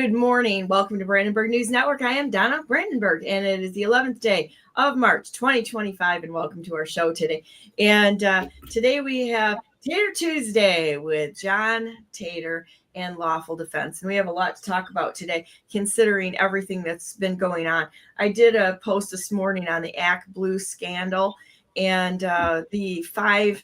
Good morning. Welcome to Brandenburg News Network. I am Donna Brandenburg, and it is the 11th day of March 2025, and welcome to our show today. And today we have Tatar Tuesday with John Tatar and Lawful Defense. And we have a lot to talk about today, considering everything that's been going on. I did a post this morning on the ACT Blue scandal, and the five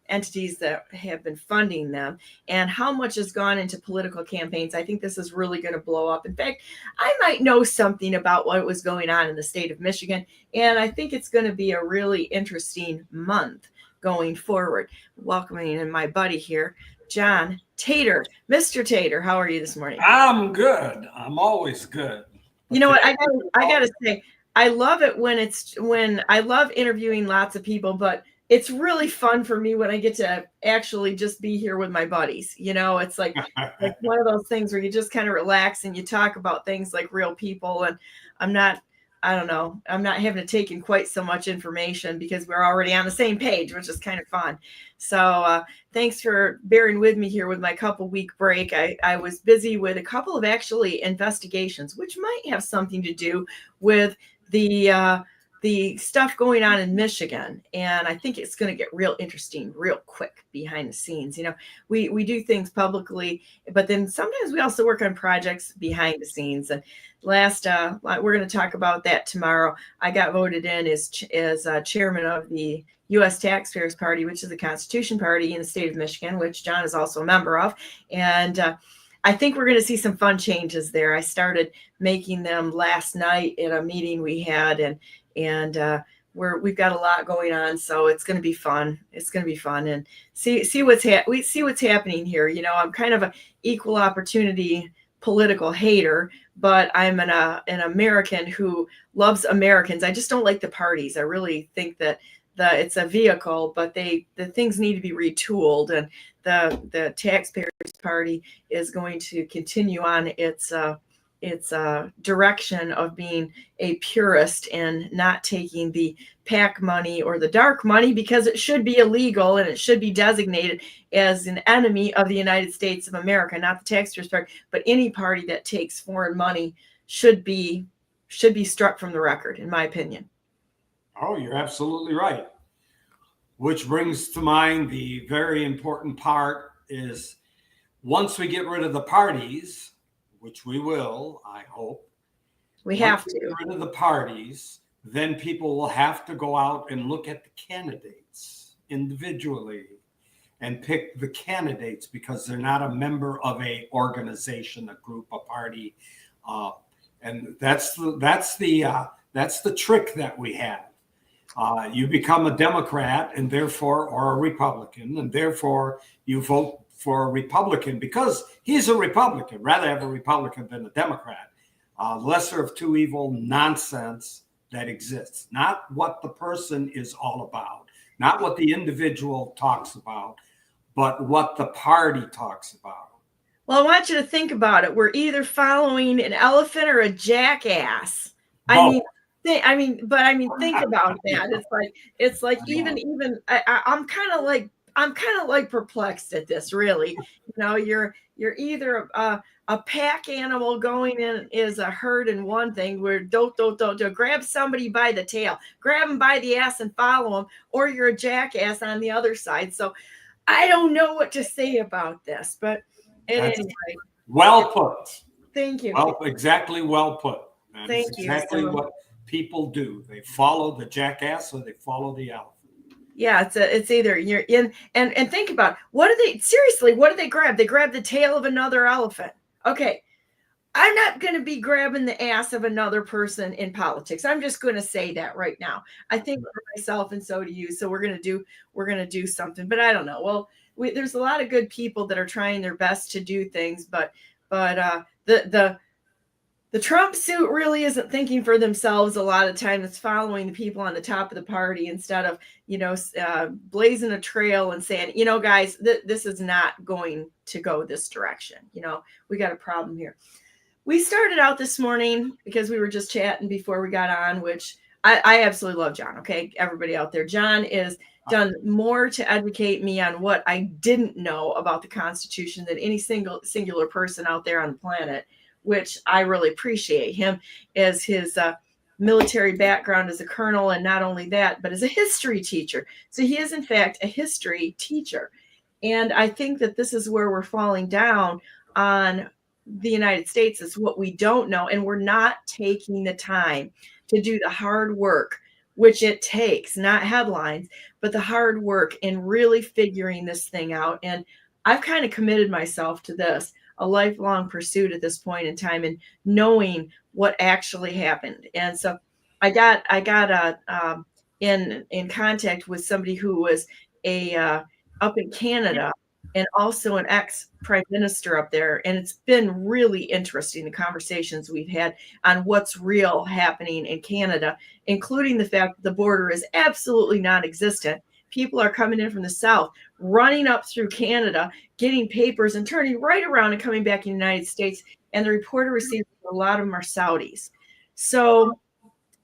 entities that have been funding them and how much has gone into political campaigns. I think this is really going to blow up. In fact, I might know something about what was going on in the state of Michigan, and I think it's going to be a really interesting month going forward. Welcoming in my buddy here, John Tatar. Mr. Tatar, how are you this morning? I'm good. I'm always good. You know what? I gotta say, I love it when I love interviewing lots of people, but it's really fun for me when I get to actually just be here with my buddies. You know, it's like one of those things where you just kind of relax and you talk about things like real people. And I'm not having to take in quite so much information because we're already on the same page, which is kind of fun. So thanks for bearing with me here with my couple-week break. I was busy with a couple of actually investigations, which might have something to do with the stuff going on in Michigan. And I think it's going to get real interesting real quick behind the scenes. You know, we do things publicly, but then sometimes we also work on projects behind the scenes. And we're going to talk about that tomorrow. I got voted in as chairman of the U.S. Taxpayers Party, which is the Constitution Party in the state of Michigan, which John is also a member of. And I think we're going to see some fun changes there. I started making them last night in a meeting we had, and we've got a lot going on, so it's going to be fun. It's going to be fun, and see what's happening here. You know, I'm kind of an equal opportunity political hater, but I'm an American who loves Americans. I just don't like the parties. I really think that it's a vehicle, but the things need to be retooled, and the Taxpayers Party is going to continue on its direction of being a purist and not taking the PAC money or the dark money, because it should be illegal and it should be designated as an enemy of the United States of America, not the Taxpayers Party, but any party that takes foreign money should be struck from the record, in my opinion. Oh, you're absolutely right. Which brings to mind the very important part is once we get rid of the parties, which we will, I hope. We have to. Get rid of the parties, then people will have to go out and look at the candidates individually and pick the candidates because they're not a member of a organization, a group, a party, and that's the trick that we have. You become a Democrat and therefore, or a Republican, and therefore you vote for a Republican because he's a Republican. Rather have a Republican than a Democrat. Lesser of two evil nonsense that exists. Not what the person is all about, not what the individual talks about, but what the party talks about. Well, I want you to think about it. We're either following an elephant or a jackass. Think about that. It's like I'm kind of like perplexed at this, really. You know, you're either a pack animal going in is a herd in one thing where don't grab somebody by the tail, grab them by the ass and follow them, or you're a jackass on the other side. So I don't know what to say about this, but anyway. Well put. Thank you. Well, exactly well put. Thank you. Exactly what people do. They follow the jackass or they follow the elephant. Yeah, it's either you're in and think about what do they grab? They grab the tail of another elephant. Okay. I'm not going to be grabbing the ass of another person in politics. I'm just going to say that right now. I think for myself and so do you. So we're going to do something, but I don't know. Well, there's a lot of good people that are trying their best to do things, but the Trump suit really isn't thinking for themselves a lot of time. It's following the people on the top of the party instead of, blazing a trail and saying, guys, this is not going to go this direction. We got a problem here. We started out this morning because we were just chatting before we got on, which I absolutely love John. Okay, everybody out there, John is done more to educate me on what I didn't know about the Constitution than any singular person out there on the planet, which I really appreciate him as his military background as a colonel, and not only that, but as a history teacher. So he is in fact a history teacher. And I think that this is where we're falling down on the United States, is what we don't know. And we're not taking the time to do the hard work, which it takes, not headlines, but the hard work in really figuring this thing out. And I've kind of committed myself to this, a lifelong pursuit at this point in time, and knowing what actually happened. And so I got in contact with somebody who was a up in Canada, and also an ex-prime minister up there. And it's been really interesting, the conversations we've had on what's real happening in Canada, including the fact that the border is absolutely non-existent. People are coming in from the south, running up through Canada, getting papers, and turning right around and coming back in the United States. And the reporter received a lot of them are Saudis. So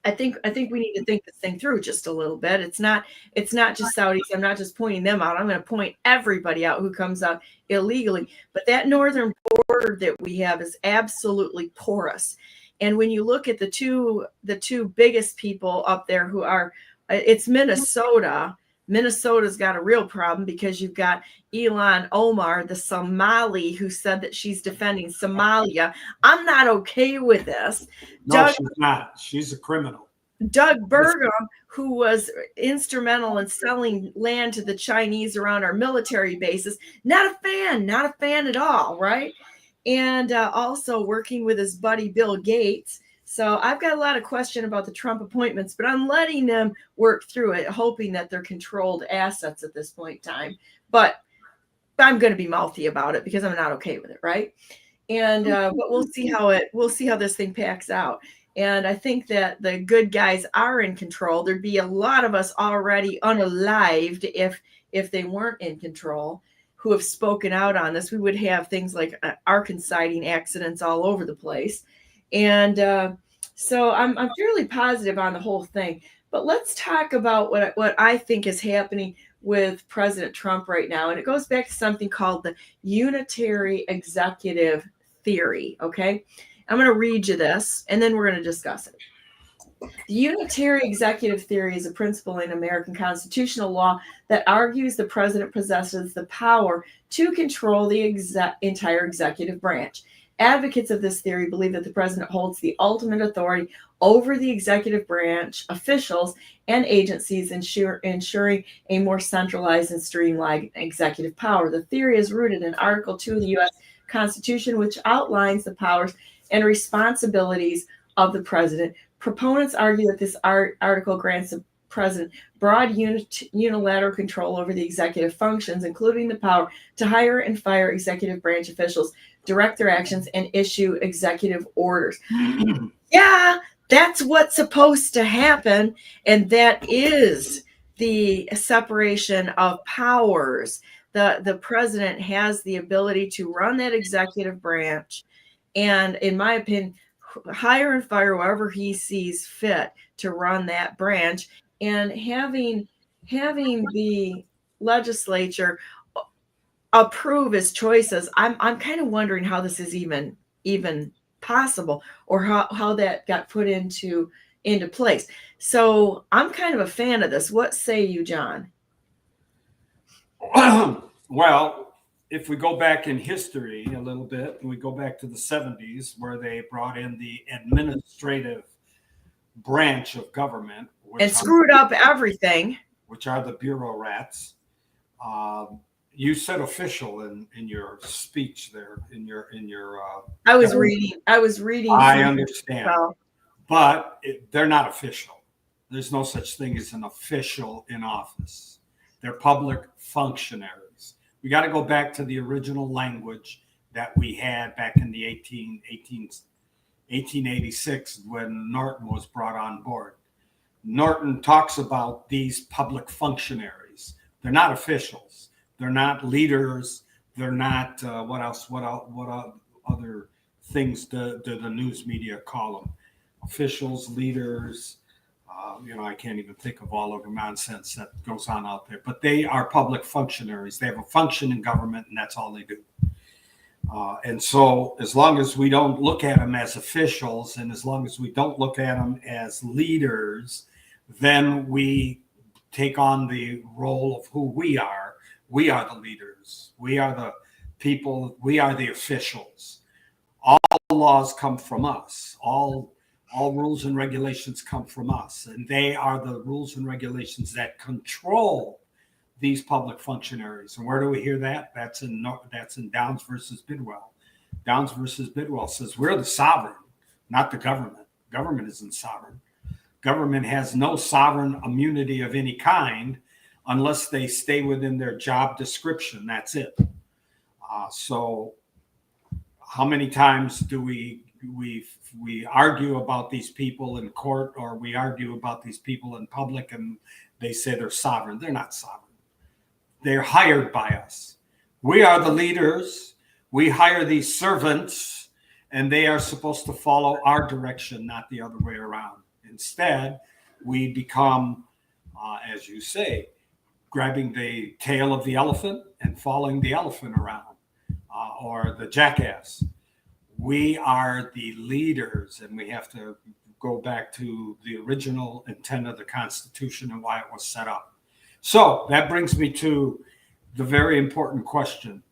I think we need to think this thing through just a little bit. It's not just Saudis. I'm not just pointing them out. I'm going to point everybody out who comes out illegally. But that northern border that we have is absolutely porous. And when you look at the two biggest people up there who are, it's Minnesota. Minnesota's got a real problem because you've got Ilhan Omar, the Somali, who said that she's defending Somalia. I'm not okay with this. No, she's not. She's a criminal. Doug Burgum, who was instrumental in selling land to the Chinese around our military bases, not a fan at all, right? And also working with his buddy Bill Gates. So I've got a lot of question about the Trump appointments, but I'm letting them work through it, hoping that they're controlled assets at this point in time. But I'm going to be mouthy about it because I'm not okay with it, right? And but we'll see how this thing packs out. And I think that the good guys are in control. There'd be a lot of us already unalived if they weren't in control, who have spoken out on this. We would have things like Arkanciding accidents all over the place. And so I'm fairly positive on the whole thing. But let's talk about what I think is happening with President Trump right now. And it goes back to something called the unitary executive theory. Okay, I'm going to read you this, and then we're going to discuss it. The unitary executive theory is a principle in American constitutional law that argues the president possesses the power to control the entire executive branch. Advocates of this theory believe that the president holds the ultimate authority over the executive branch officials and agencies, ensuring a more centralized and streamlined executive power. The theory is rooted in Article 2 of the U.S. Constitution, which outlines the powers and responsibilities of the president. Proponents argue that this article grants the president broad unilateral control over the executive functions, including the power to hire and fire executive branch officials, direct their actions, and issue executive orders. Yeah, that's what's supposed to happen. And that is the separation of powers. The president has the ability to run that executive branch, and in my opinion, hire and fire whoever he sees fit to run that branch. And having the legislature approve his choices, I'm kind of wondering how this is even possible, or how that got put into place. So I'm kind of a fan of this. What say you, John? Well, if we go back in history a little bit, and we go back to the 70s, where they brought in the administrative branch of government and screwed up everything, which are the bureau rats. You said official in your speech there, in your I was reading. I understand, but they're not official. There's no such thing as an official in office. They're public functionaries. We got to go back to the original language that we had back in the 1886 when Norton was brought on board. Norton talks about these public functionaries. They're not officials. They're not leaders. They're not what else? What other things do the news media call them? Officials, leaders, I can't even think of all of the nonsense that goes on out there, but they are public functionaries. They have a function in government, and that's all they do. And so as long as we don't look at them as officials, and as long as we don't look at them as leaders, then we take on the role of who we are. We are the leaders. We are the people. We are the officials. All laws come from us. All rules and regulations come from us, and they are the rules and regulations that control these public functionaries. And where do we hear that? That's in Downs versus Bidwell. Downs versus Bidwell says we're the sovereign, not the government. Government isn't sovereign. Government has no sovereign immunity of any kind unless they stay within their job description. That's it. So how many times do we argue about these people in court, or we argue about these people in public, and they say they're sovereign? They're not sovereign. They're hired by us. We are the leaders. We hire these servants, and they are supposed to follow our direction, not the other way around. Instead, we become, as you say, grabbing the tail of the elephant and following the elephant around, or the jackass. We are the leaders, and we have to go back to the original intent of the Constitution and why it was set up. So that brings me to the very important question.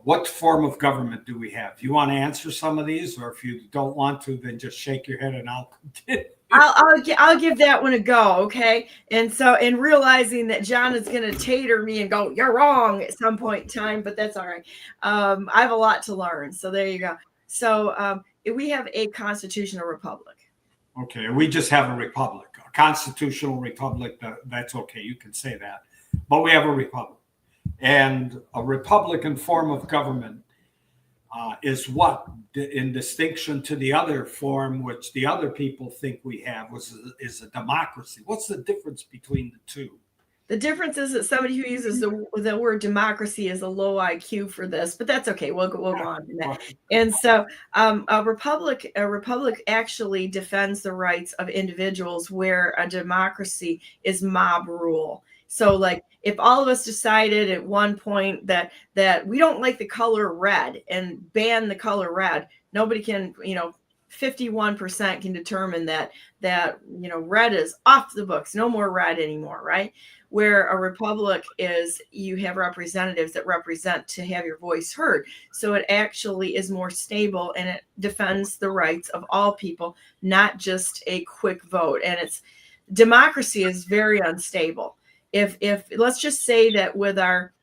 What form of government do we have? Do you want to answer some of these, or if you don't want to, then just shake your head and I'll continue. I'll give that one a go, okay? And so, in realizing that John is going to tater me and go, "You're wrong" at some point in time, but that's all right. I have a lot to learn, so there you go. So we have a constitutional republic. Okay, we just have a republic, a constitutional republic. That's okay, you can say that, but we have a republic, and a republican form of government is what, in distinction to the other form, which the other people think we have, is a democracy. What's the difference between the two? The difference is that somebody who uses the word democracy is a low IQ for this, but that's okay. We'll go on from that. And so a republic actually defends the rights of individuals, where a democracy is mob rule. So like if all of us decided at one point that we don't like the color red and ban the color red, nobody can, 51% can determine that red is off the books, no more red anymore, right? Where a republic is, you have representatives that represent to have your voice heard. So it actually is more stable, and it defends the rights of all people, not just a quick vote. And democracy is very unstable. If let's just say that with our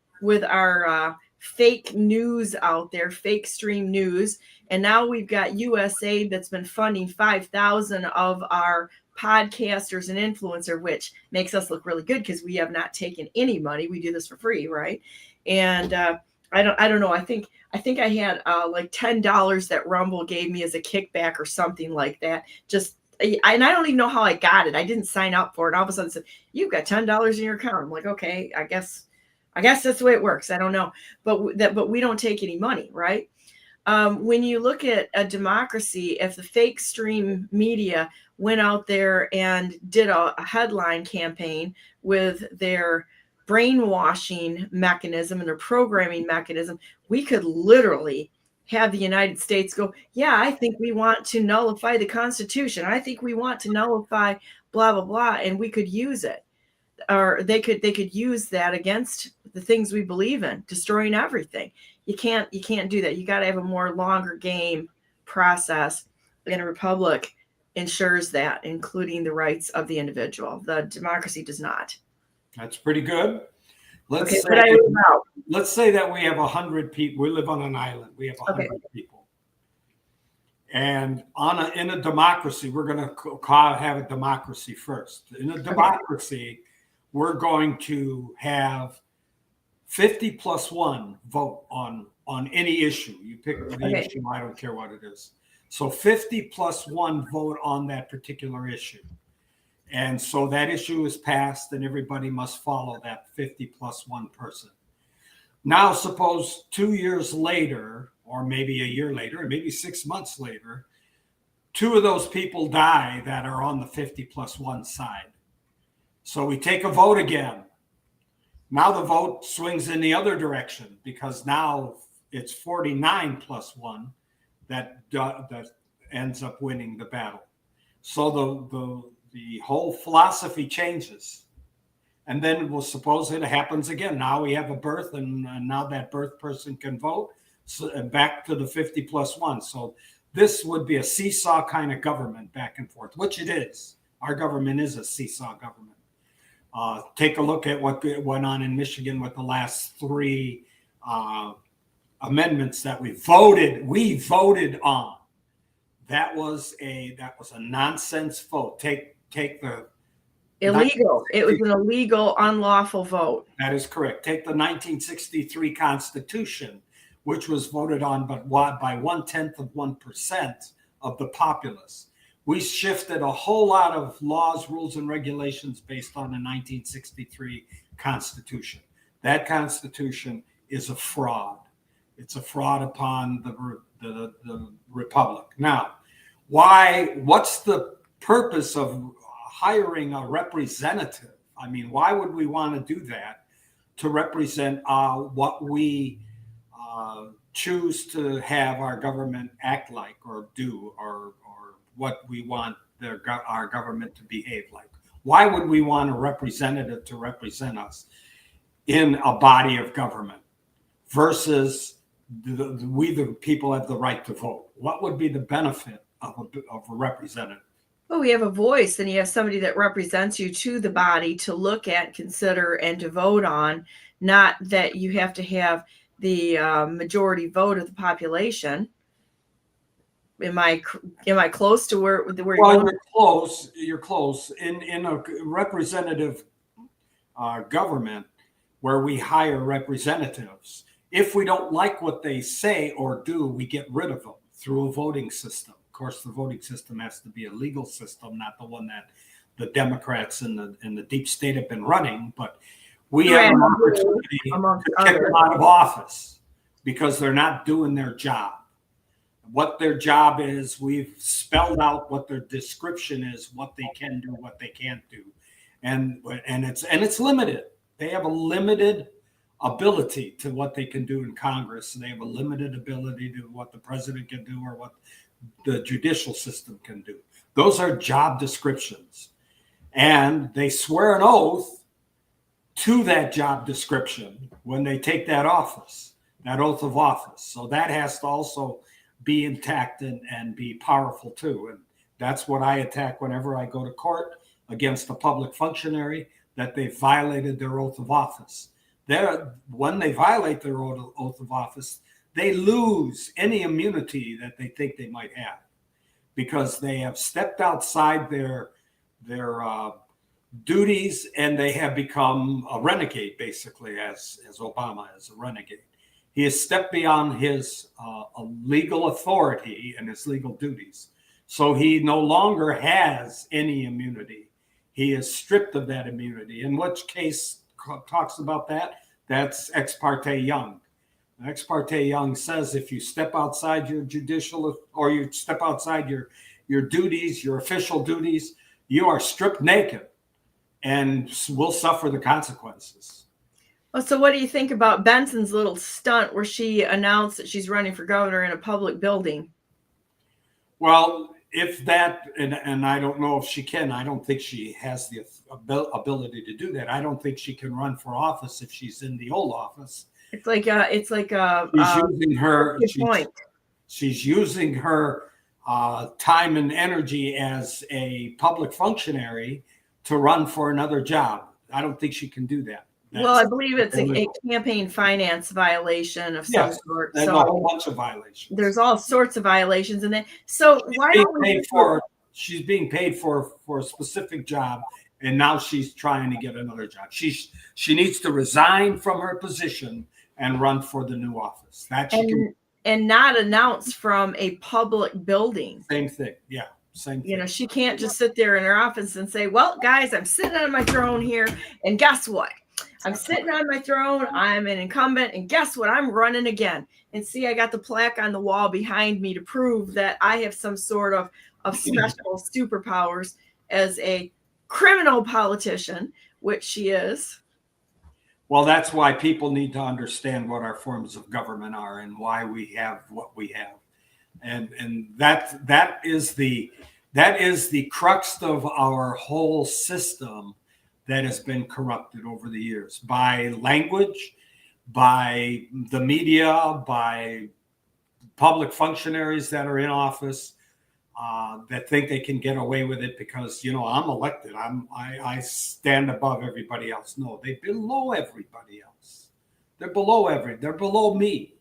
fake news out there, fake stream news, and now we've got USAID that's been funding 5,000 of our podcasters and influencer, which makes us look really good because we have not taken any money. We do this for free, right? And I don't know. I think I had like $10 that Rumble gave me as a kickback or something like that. And I don't even know how I got it. I didn't sign up for it. All of a sudden it said, "You've got $10 in your account." I'm like, okay, I guess that's the way it works. I don't know, but we don't take any money, right? When you look at a democracy, if the fake stream media went out there and did a headline campaign with their brainwashing mechanism and their programming mechanism, we could literally have the United States go, "Yeah, I think we want to nullify the Constitution. I think we want to nullify blah, blah, blah." And we could use it. Or they could use that against the things we believe in, destroying everything. You can't do that. You got to have a more longer game process. And a republic ensures that, including the rights of the individual. The democracy does not. That's pretty good. Let's say that we have 100 people. We live on an island. We have 100 people. And in a democracy, we're going to have a democracy first. In a democracy, we're going to have 50 plus 1 vote on any issue. You pick the issue, I don't care what it is. So 50 plus 1 vote on that particular issue. And so that issue is passed, and everybody must follow that 50 plus 1 person. Now, suppose 2 years later, or maybe a year later, or maybe 6 months later, 2 of those people die that are on the 50+1 side. So we take a vote again. Now the vote swings in the other direction because now it's 49+1 that ends up winning the battle. So the whole philosophy changes. And then we'll suppose it happens again. Now we have a birth, and now that birth person can vote. So back to the 50+1. So this would be a seesaw kind of government back and forth, which it is. Our government is a seesaw government. Take a look at what went on in Michigan with the last 3 amendments that we voted on. That was a nonsense vote. Take the illegal. It was an illegal, unlawful vote. That is correct. Take the 1963 Constitution, which was voted on by 0.1% of the populace. We shifted a whole lot of laws, rules, and regulations based on the 1963 Constitution. That Constitution is a fraud. It's a fraud upon the Republic. Now, what's the purpose of hiring a representative? I mean, why would we want to do that to represent what we choose to have our government act like or do, or what we want our government to behave like? Why would we want a representative to represent us in a body of government versus we the people have the right to vote? What would be the benefit of a representative? Well, we have a voice, and you have somebody that represents you to the body to look at, consider, and to vote on, not that you have to have the majority vote of the population. Am I close to where well, you're close. You're close. In a representative government where we hire representatives, if we don't like what they say or do, we get rid of them through a voting system. Of course, the voting system has to be a legal system, not the one that the Democrats and the deep state have been running. But we have an opportunity to kick them out of office because they're not doing their job. What their job is, we've spelled out what their description is, what they can do, what they can't do, and it's limited. They have a limited ability to what they can do in Congress, and they have a limited ability to what the president can do or what the judicial system can do. Those are job descriptions, and they swear an oath to that job description when they take that office, that oath of office. So that has to also be intact and be powerful too. And that's what I attack whenever I go to court against a public functionary, that they violated their oath of office. When they violate their oath of office, they lose any immunity that they think they might have because they have stepped outside their duties, and they have become a renegade, basically, as Obama is a renegade. He has stepped beyond his legal authority and his legal duties. So he no longer has any immunity. He is stripped of that immunity. In which case talks about that? That's Ex parte Young. Ex parte Young says if you step outside your judicial, or you step outside your duties, your official duties, you are stripped naked and will suffer the consequences. Well, so what do you think about Benson's little stunt where she announced that she's running for governor in a public building? Well, if that, and I don't know if she can, I don't think she has the ability to do that. I don't think she can run for office if she's in the old office. It's like she's using her time and energy as a public functionary to run for another job. I don't think she can do that. Well, I believe it's a campaign finance violation of some sort. There's a whole bunch of violations. There's all sorts of violations, and then so why don't we? She's being paid for a specific job, and now she's trying to get another job. She needs to resign from her position and run for the new office. That she can, and not announce from a public building. Same thing, yeah. Same thing. You know, she can't just sit there in her office and say, "Well, guys, I'm sitting on my throne here, and guess what? I'm sitting on my throne. I'm an incumbent. And guess what? I'm running again. And see, I got the plaque on the wall behind me to prove that I have some sort of special superpowers as a criminal politician, which she is. Well, that's why people need to understand what our forms of government are and why we have what we have. And that is the crux of our whole system that has been corrupted over the years by language, by the media, by public functionaries that are in office that think they can get away with it because, you know, I'm elected. I stand above everybody else. No, they're below everybody else. They're below me.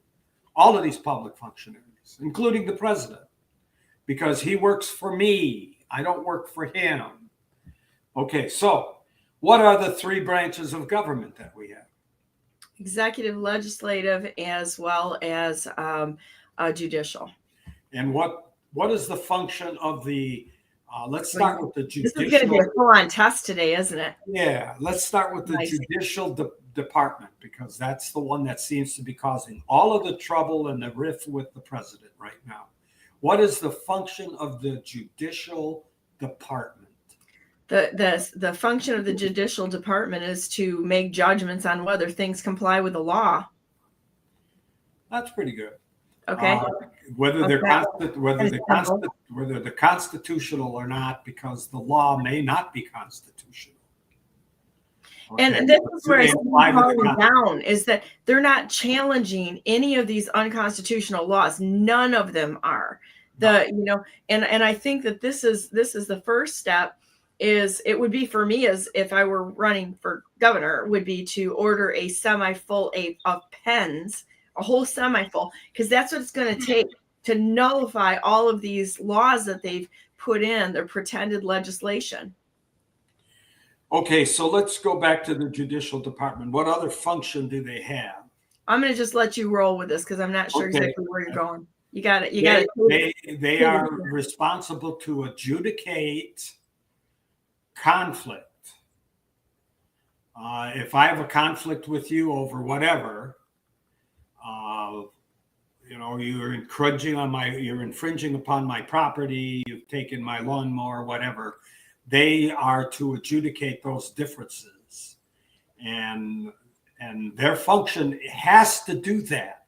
All of these public functionaries, including the president, because he works for me. I don't work for him. Okay, so what are the three branches of government that we have? Executive, legislative, as well as judicial. And what is the function of the, let's start with the judicial. This is going to be a full-on test today, isn't it? Yeah, let's start with the judicial department, because that's the one that seems to be causing all of the trouble and the rift with the president right now. What is the function of the judicial department? The function of the judicial department is to make judgments on whether things comply with the law. That's pretty good. Okay. Whether they're constitutional or not, because the law may not be constitutional. Okay. And this is where I see down is that they're not challenging any of these unconstitutional laws. None of them are. And I think that this is the first step. Is it would be for me as if I were running for governor would be to order a semi-full of pens, a whole semi-full, because that's what it's going to take to nullify all of these laws that they've put in their pretended legislation. Okay, so let's go back to the judicial department. What other function do they have? I'm going to just let you roll with this because I'm not sure exactly where you're going. You got it. They are responsible to adjudicate conflict. If I have a conflict with you over whatever, you're infringing upon my property, you've taken my lawnmower, whatever. They are to adjudicate those differences, and their function has to do that.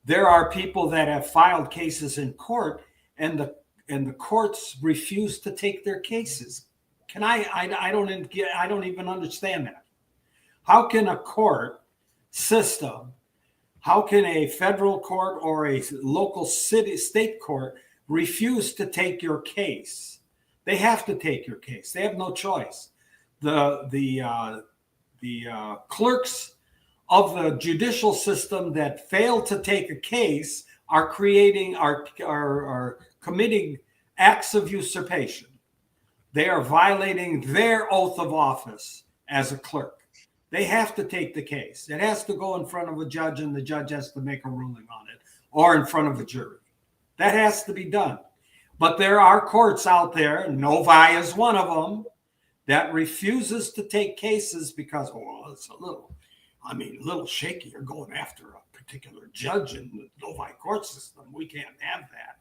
There are people that have filed cases in court, and the courts refuse to take their cases. I don't even understand that. How can a court system, how can a federal court or a local state court refuse to take your case? They have to take your case. They have no choice. The clerks of the judicial system that fail to take a case are committing acts of usurpation. They are violating their oath of office as a clerk. They have to take the case. It has to go in front of a judge, and the judge has to make a ruling on it, or in front of a jury. That has to be done. But there are courts out there, and Novi is one of them, that refuses to take cases because, it's a little shaky. You're going after a particular judge in the Novi court system. We can't have that.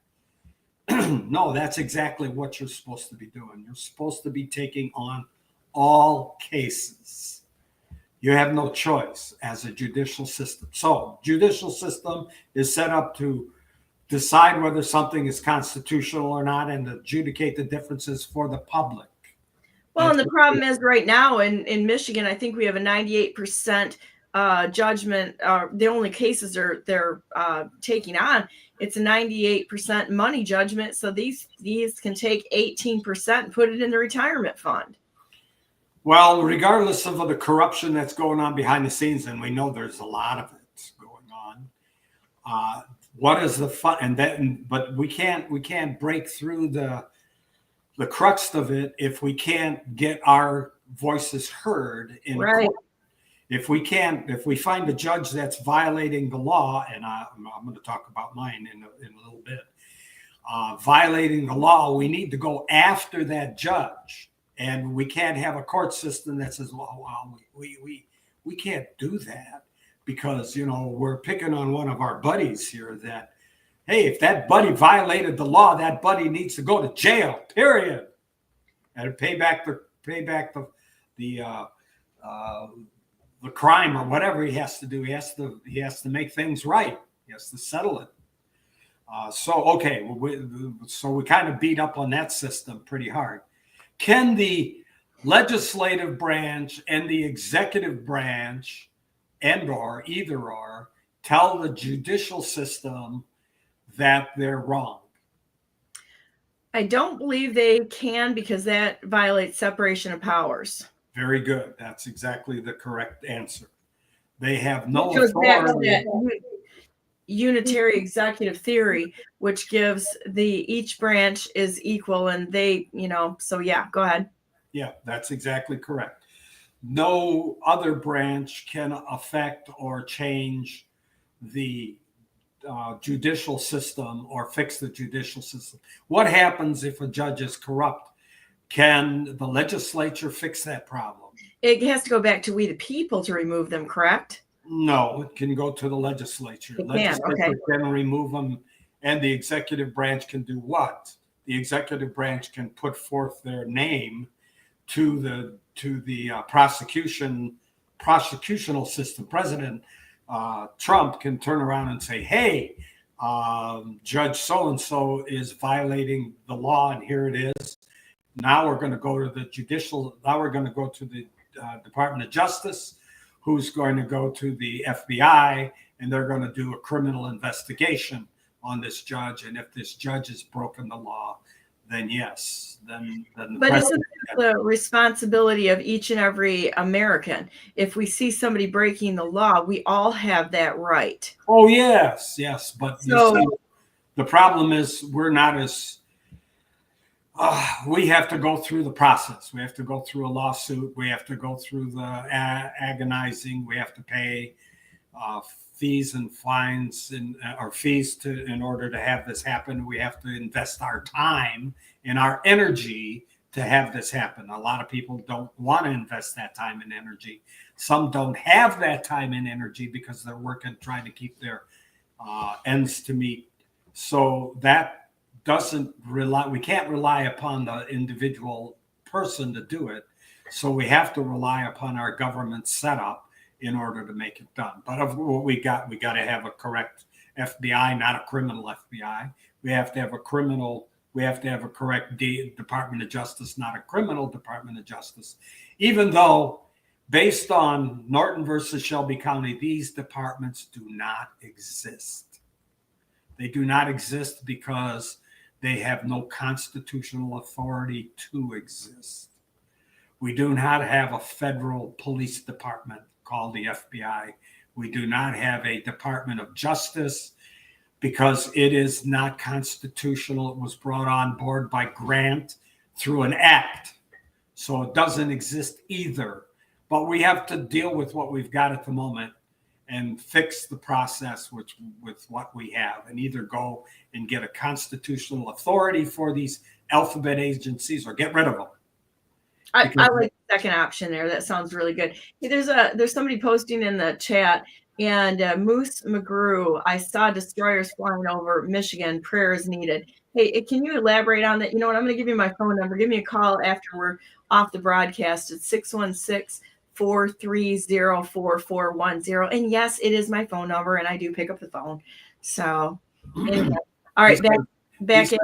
No, that's exactly what you're supposed to be doing. You're supposed to be taking on all cases. You have no choice as a judicial system. So, judicial system is set up to decide whether something is constitutional or not and adjudicate the differences for the public. Well, and the problem is right now in Michigan, I think we have a 98% judgment. The only cases they're taking on, it's a 98% money judgment. So these can take 18% and put it in the retirement fund. Well, regardless of the corruption that's going on behind the scenes, and we know there's a lot of it going on. What is the fun? But we can't break through the crux of it if we can't get our voices heard in court. If we find a judge that's violating the law, and I'm going to talk about mine in a little bit, violating the law, we need to go after that judge. And we can't have a court system that says, well, we can't do that because, you know, we're picking on one of our buddies here that, hey, if that buddy violated the law, that buddy needs to go to jail, period. And pay back the crime or whatever he has to do. He has to make things right. He has to settle it. So we kind of beat up on that system pretty hard. Can the legislative branch and the executive branch or either or tell the judicial system that they're wrong? I don't believe they can because that violates separation of powers. Very good. That's exactly the correct answer. They have no authority. Unitary executive theory, which gives each branch is equal, and they, you know, so yeah, go ahead. Yeah, that's exactly correct. No other branch can affect or change the judicial system or fix the judicial system. What happens if a judge is corrupt? Can the legislature fix that problem? It has to go back to we the people to remove them, correct? No, it can go to the legislature. The legislature can remove them, and the executive branch can do what? The executive branch can put forth their name to the prosecutional system. President Trump can turn around and say, "Hey, Judge so-and-so is violating the law, and here it is. Now we're going to go to the judicial. Now we're going to go to the Department of Justice, who's going to go to the FBI, and they're going to do a criminal investigation on this judge. And if this judge has broken the law, then yes, then but isn't it the responsibility of each and every American? If we see somebody breaking the law, we all have that right. Oh, yes. But so, you see, the problem is we're not as we have to go through the process. We have to go through a lawsuit. We have to go through the agonizing. We have to pay fees and fines or fees in order to have this happen. We have to invest our time and our energy to have this happen. A lot of people don't want to invest that time and energy. Some don't have that time and energy because they're working, trying to keep their ends to meet. So that we can't rely upon the individual person to do it. So we have to rely upon our government setup in order to make it done. But of what we got to have a correct FBI, not a criminal FBI. We have to have a correct Department of Justice, not a criminal Department of Justice. Even though, based on Norton versus Shelby County, these departments do not exist. They do not exist because they have no constitutional authority to exist. We do not have a federal police department called the FBI. We do not have a Department of Justice because it is not constitutional. It was brought on board by grant through an act. So it doesn't exist either. But we have to deal with what we've got at the moment and fix the process with what we have, and either go and get a constitutional authority for these alphabet agencies or get rid of them. I like the second option there. That sounds really good. Hey, there's somebody posting in the chat, and Moose McGrew, I saw destroyers flying over Michigan. Prayers needed. Hey, can you elaborate on that? You know what? I'm going to give you my phone number. Give me a call after we're off the broadcast. It's 616-430-4410. And yes, it is my phone number, and I do pick up the phone. So, anyway. All right, back in.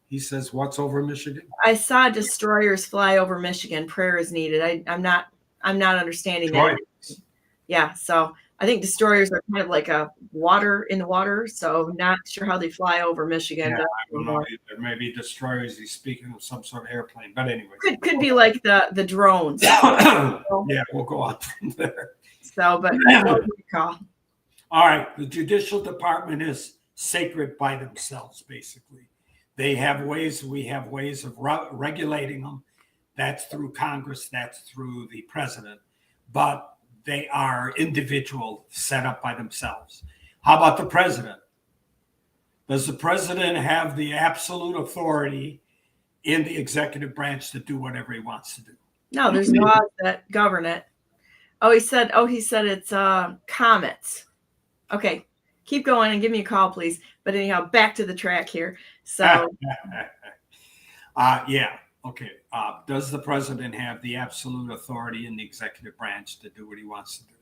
He says, what's over Michigan? I saw destroyers fly over Michigan. Prayer is needed. I'm not understanding that. Yeah, so I think destroyers are kind of like a water in the water. So not sure how they fly over Michigan. Yeah, I don't know either. Maybe destroyers. He's speaking of some sort of airplane. But anyway, could be like the drones. Yeah, we'll go on from there. So, but all right, the judicial department is sacred by themselves, basically. They have ways, we have ways of regulating them. That's through Congress, that's through the president. But they are individual, set up by themselves. How about the president? Does the president have the absolute authority in the executive branch to do whatever he wants to do? No, there's laws that govern it. Oh, he said it's comets. Okay. Keep going and give me a call, please. But anyhow, back to the track here. So yeah. Okay. Does the president have the absolute authority in the executive branch to do what he wants to do?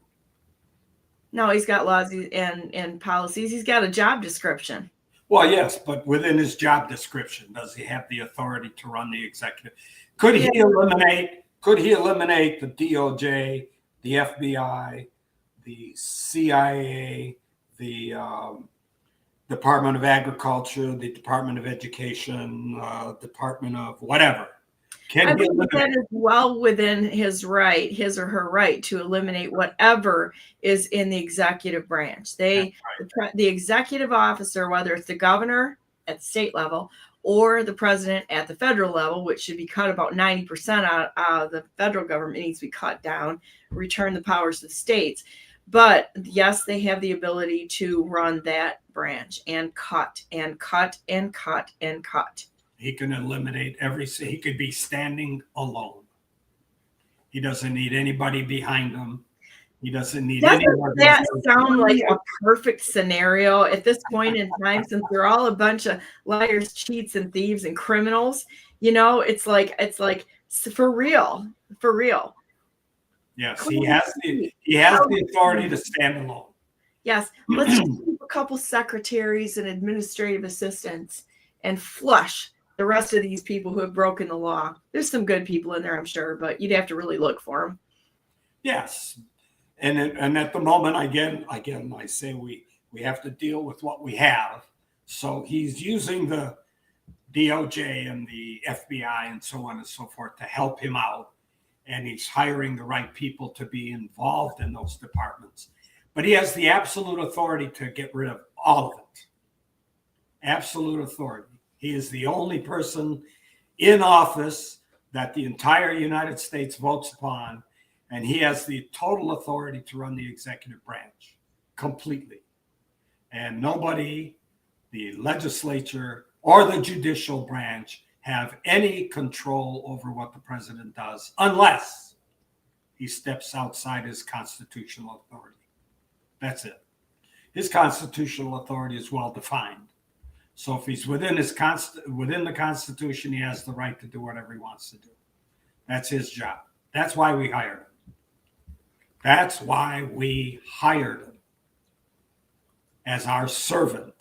no, he's got laws and policies. He's got a job description. Well, yes, but within his job description, does he have the authority to run the executive? Could he eliminate the DOJ, the FBI, the CIA, the Department of Agriculture, the Department of Education, Department of whatever? I think that is well within his or her right, to eliminate whatever is in the executive branch. The executive officer, whether it's the governor at the state level or the president at the federal level, which should be cut about 90% out of the federal government, needs to be cut down, return the powers to the states. But yes, they have the ability to run that branch and cut and cut and cut and cut. He can eliminate he could be standing alone. He doesn't need anybody behind him. He doesn't need anyone. That sound like a perfect scenario at this point in time, since they're all a bunch of liars, cheats, and thieves and criminals. You know, it's like for real. Yes, he has the authority to stand alone. Yes, let's just keep a couple secretaries and administrative assistants and flush the rest of these people who have broken the law. There's some good people in there, I'm sure, but you'd have to really look for them. Yes. And at the moment, again, I say we have to deal with what we have. So he's using the DOJ and the FBI and so on and so forth to help him out. And he's hiring the right people to be involved in those departments. But he has the absolute authority to get rid of all of it. Absolute authority. He is the only person in office that the entire United States votes upon, and he has the total authority to run the executive branch completely. And nobody, the legislature or the judicial branch, have any control over what the president does unless he steps outside his constitutional authority. That's it. His constitutional authority is well defined. So if he's within the Constitution, he has the right to do whatever he wants to do. That's his job. That's why we hired him. That's why we hired him as our servant,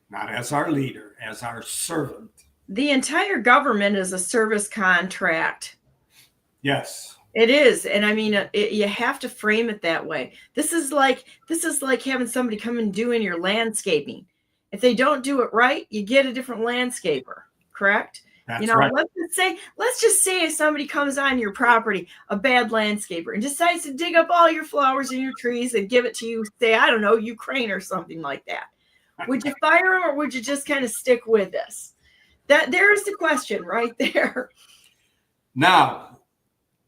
not as our leader, as our servant. The entire government is a service contract. Yes. It is. And I mean, you have to frame it that way. This is like having somebody come and doing your landscaping. If they don't do it right, you get a different landscaper, correct? That's right. Let's just say if somebody comes on your property, a bad landscaper, and decides to dig up all your flowers and your trees and give it to you, say, I don't know, Ukraine or something like that. Would you fire him, or would you just kind of stick with this? There's the question right there. Now,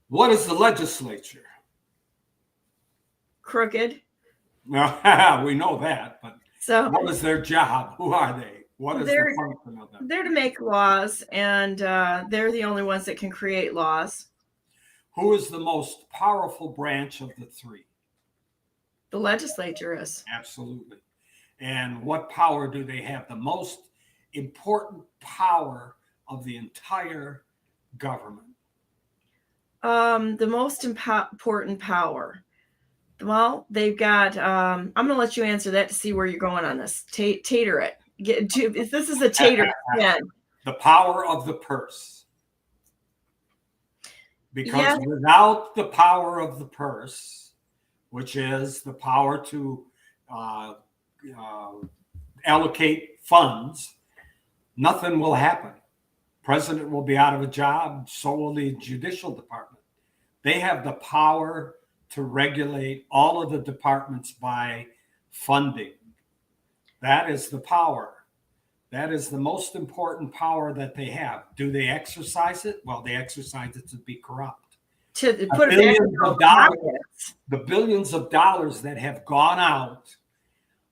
what is the legislature? Crooked. No, we know that, but so what is their job? Who are they? What is the function of them? They're to make laws, and they're the only ones that can create laws. Who is the most powerful branch of the three? The legislature is. Absolutely. And what power do they have? The most important power of the entire government. The most important power. Well, they've got, I'm going to let you answer that to see where you're going on this. Tater it. If this is a tater, again. The power of the purse. Because without the power of the purse, which is the power to allocate funds, nothing will happen. President will be out of a job, so will the judicial department. They have the power to regulate all of the departments by funding. That is the power. That is the most important power that they have. Do they exercise it? Well, they exercise it to be corrupt. The billions of dollars that have gone out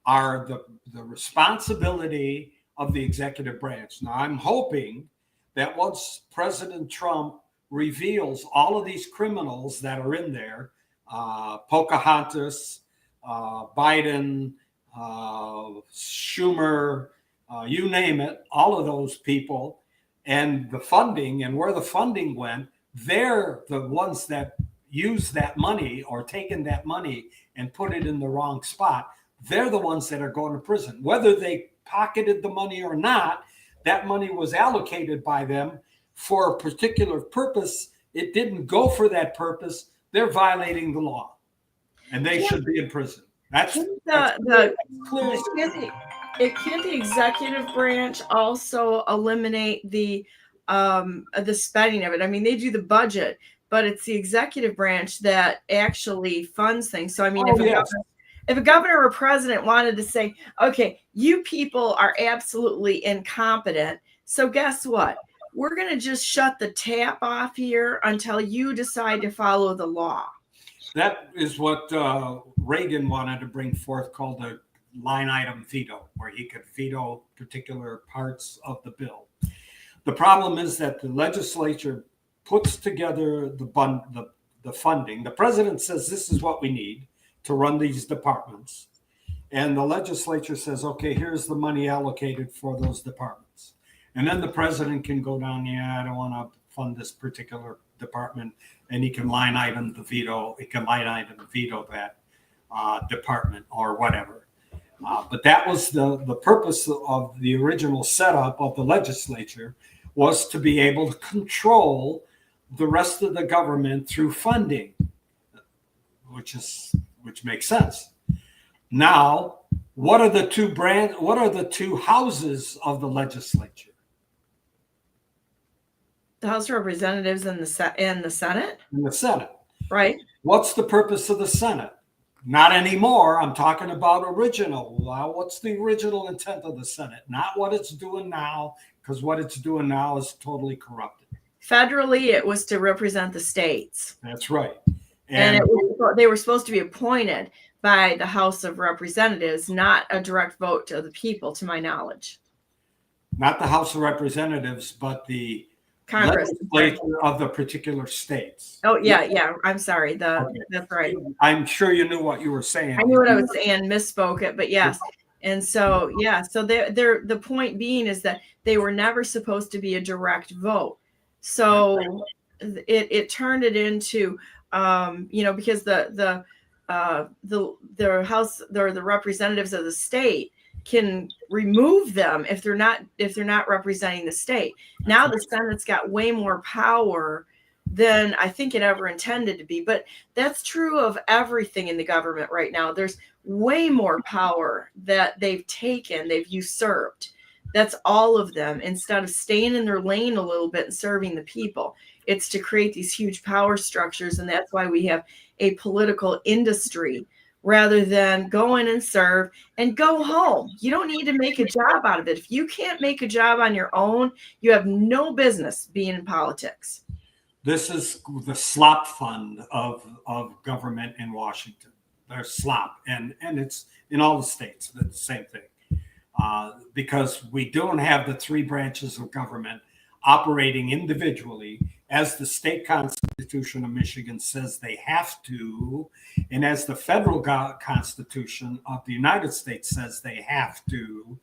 are the responsibility of the executive branch. Now, I'm hoping that once President Trump reveals all of these criminals that are in there, Pocahontas, Biden, Schumer, you name it, all of those people, and the funding and where the funding went, they're the ones that use that money or taken that money and put it in the wrong spot. They're the ones that are going to prison. Whether they pocketed the money or not, that money was allocated by them for a particular purpose. It didn't go for that purpose. They're violating the law, and they should be in prison. Can't the executive branch also eliminate the spending of it? I mean, they do the budget, but it's the executive branch that actually funds things. So, I mean, if a governor or president wanted to say, okay, you people are absolutely incompetent, so guess what? We're going to just shut the tap off here until you decide to follow the law. That is what Reagan wanted to bring forth, called a line item veto, where he could veto particular parts of the bill. The problem is that the legislature puts together the funding. The president says this is what we need to run these departments. And the legislature says, okay, here's the money allocated for those departments. And then the president can go down, I don't want to fund this particular department, and he can line item the veto. It can line item veto that department or whatever. But that was the purpose of the original setup of the legislature, was to be able to control the rest of the government through funding, which makes sense. Now, what are the two houses of the legislature? The House of Representatives and the Senate? In the Senate. Right. What's the purpose of the Senate? Not anymore. I'm talking about original. What's the original intent of the Senate? Not what it's doing now, because what it's doing now is totally corrupted. Federally, it was to represent the states. That's right. And they were supposed to be appointed by the House of Representatives, not a direct vote to the people, to my knowledge. Not the House of Representatives, but the Congress legislature of the particular states. Oh, yeah. I'm sorry. That's right. I'm sure you knew what you were saying. I knew what I was saying, misspoke it, but yes. And so, so the point being is that they were never supposed to be a direct vote. So it turned it into, because the House or the representatives of the state can remove them if they're not representing the state. Now the Senate's got way more power than I think it ever intended to be. But that's true of everything in the government right now. There's way more power that they've usurped. That's all of them. Instead of staying in their lane a little bit and serving the people, it's to create these huge power structures. And that's why we have a political industry, rather than go in and serve and go home. You don't need to make a job out of it. If you can't make a job on your own, you have no business being in politics. This is the slop fund of government in Washington. There's slop, and it's in all the states. It's the same thing. Because we don't have the three branches of government operating individually, as the state constitution of Michigan says they have to, and as the federal constitution of the United States says they have to.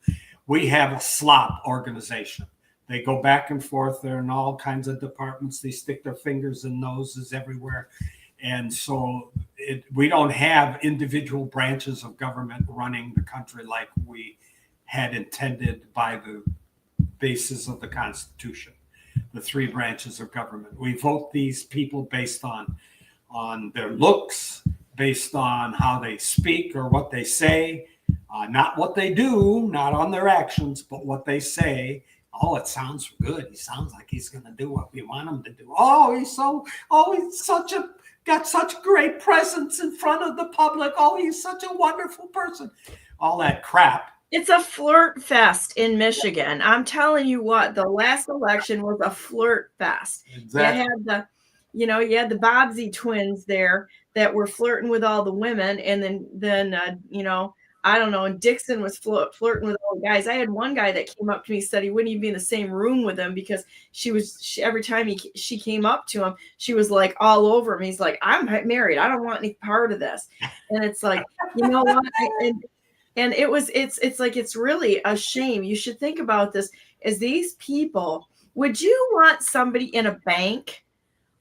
We have a slop organization. They go back and forth. They're in all kinds of departments. They stick their fingers and noses everywhere. And so we don't have individual branches of government running the country like we had intended by the basis of the Constitution, the three branches of government. We vote these people based on their looks, based on how they speak or what they say, not what they do, not on their actions, but what they say. Oh, it sounds good. He sounds like he's going to do what we want him to do. He's got such great presence in front of the public. Oh, he's such a wonderful person. All that crap. It's a flirt fest in Michigan. I'm telling you what, the last election was a flirt fest. Exactly. You had the Bobbsey twins there that were flirting with all the women, and then I don't know, and Dixon was flirting with all the guys. I had one guy that came up to me, said he wouldn't even be in the same room with him because every time she came up to him, she was like all over him. He's like, I'm married. I don't want any part of this. And it's like, you know what? And it's like, it's really a shame. You should think about this as these people. Would you want somebody in a bank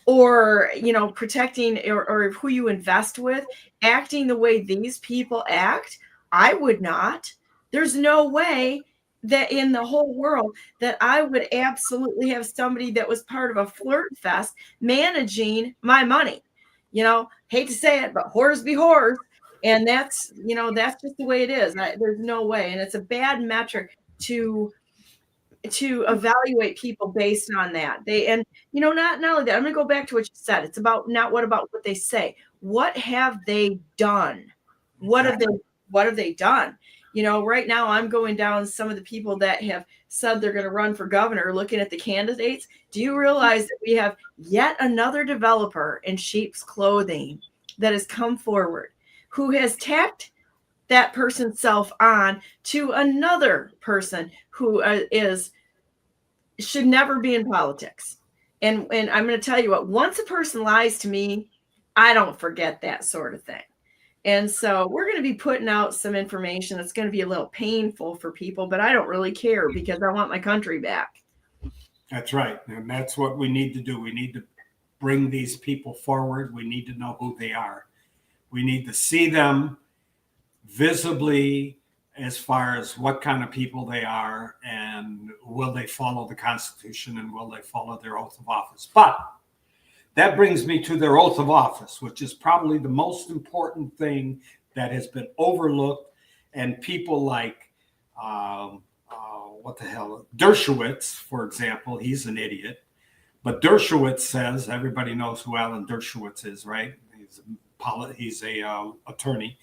or, you know, protecting or who you invest with acting the way these people act? I would not. There's no way that in the whole world that I would absolutely have somebody that was part of a flirt fest managing my money. You know, hate to say it, but whores be whores. And that's, you know, that's just the way it is. There's no way. And it's a bad metric to evaluate people based on that. And you know, not only that, I'm going to go back to what you said. It's about not what they say. What have they done? What have they done? You know, right now I'm going down some of the people that have said they're going to run for governor, looking at the candidates. Do you realize that we have yet another developer in sheep's clothing that has come forward who has tacked that person's self on to another person who should never be in politics. And I'm going to tell you what, once a person lies to me, I don't forget that sort of thing. And so we're going to be putting out some information that's going to be a little painful for people, but I don't really care because I want my country back. That's right. And that's what we need to do. We need to bring these people forward. We need to know who they are. We need to see them visibly as far as what kind of people they are and will they follow the Constitution and will they follow their oath of office. But that brings me to their oath of office, which is probably the most important thing that has been overlooked. And people like, Dershowitz, for example, he's an idiot. But Dershowitz says, everybody knows who Alan Dershowitz is, right? He's a attorney.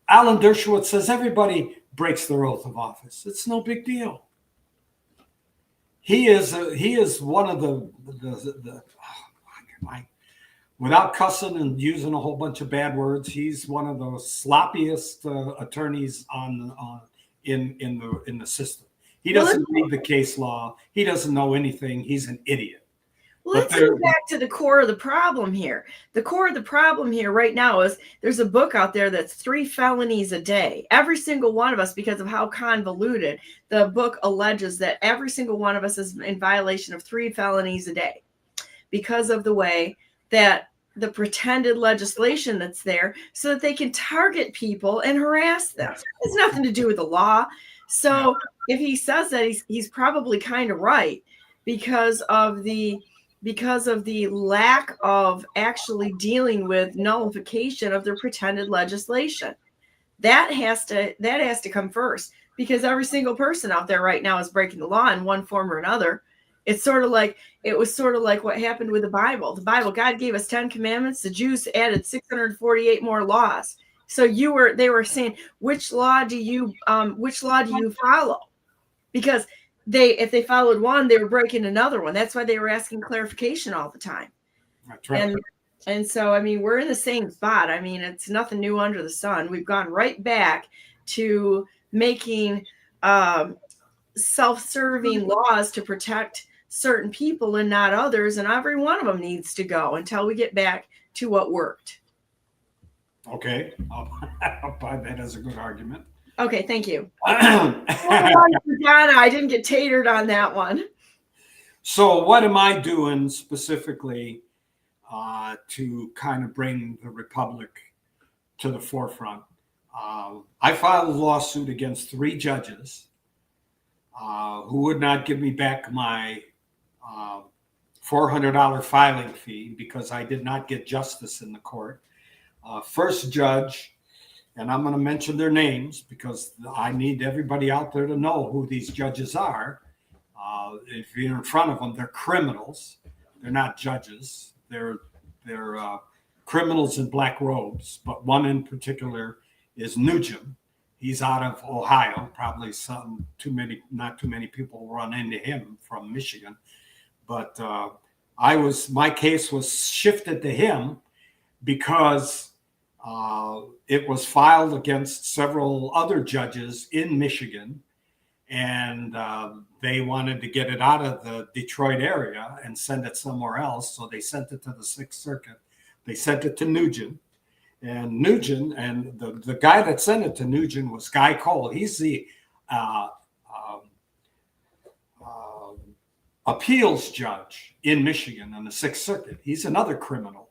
Alan Dershowitz says everybody breaks their oath of office. It's no big deal. He is one of the without cussing and using a whole bunch of bad words, he's one of the sloppiest attorneys in the system. He doesn't read the case law. He doesn't know anything. He's an idiot. Well, let's go back to the core of the problem here. The core of the problem here right now is there's a book out there that's 3 felonies a day. Every single one of us, because of how convoluted the book alleges that every single one of us is in violation of 3 felonies a day because of the way that the pretended legislation that's there so that they can target people and harass them. It has nothing to do with the law. So if he says that, he's probably kind of right because of the lack of actually dealing with nullification of their pretended legislation. That has to come first because every single person out there right now is breaking the law in one form or another. It was sort of like what happened with the Bible. The Bible, God gave us 10 commandments. The Jews added 648 more laws. So they were saying, which law do you follow? Because if they followed one, they were breaking another one. That's why they were asking clarification all the time. That's right. And so, I mean, we're in the same spot. I mean, it's nothing new under the sun. We've gone right back to making self-serving laws to protect certain people and not others. And every one of them needs to go until we get back to what worked. Okay. I'll buy that as a good argument. Okay, thank you. Donna, I didn't get tatered on that one. So what am I doing specifically to kind of bring the Republic to the forefront? I filed a lawsuit against 3 judges who would not give me back my $400 filing fee because I did not get justice in the court. First judge, and I'm going to mention their names because I need everybody out there to know who these judges are. If you're in front of them, they're criminals. They're not judges. They're criminals in black robes. But one in particular is Nugent. He's out of Ohio. Probably not too many people run into him from Michigan. But my case was shifted to him because It was filed against several other judges in Michigan, and they wanted to get it out of the Detroit area and send it somewhere else. So they sent it to the Sixth Circuit. They sent it to Nugent. And Nugent, and the guy that sent it to Nugent was Guy Cole. He's the appeals judge in Michigan on the Sixth Circuit. He's another criminal.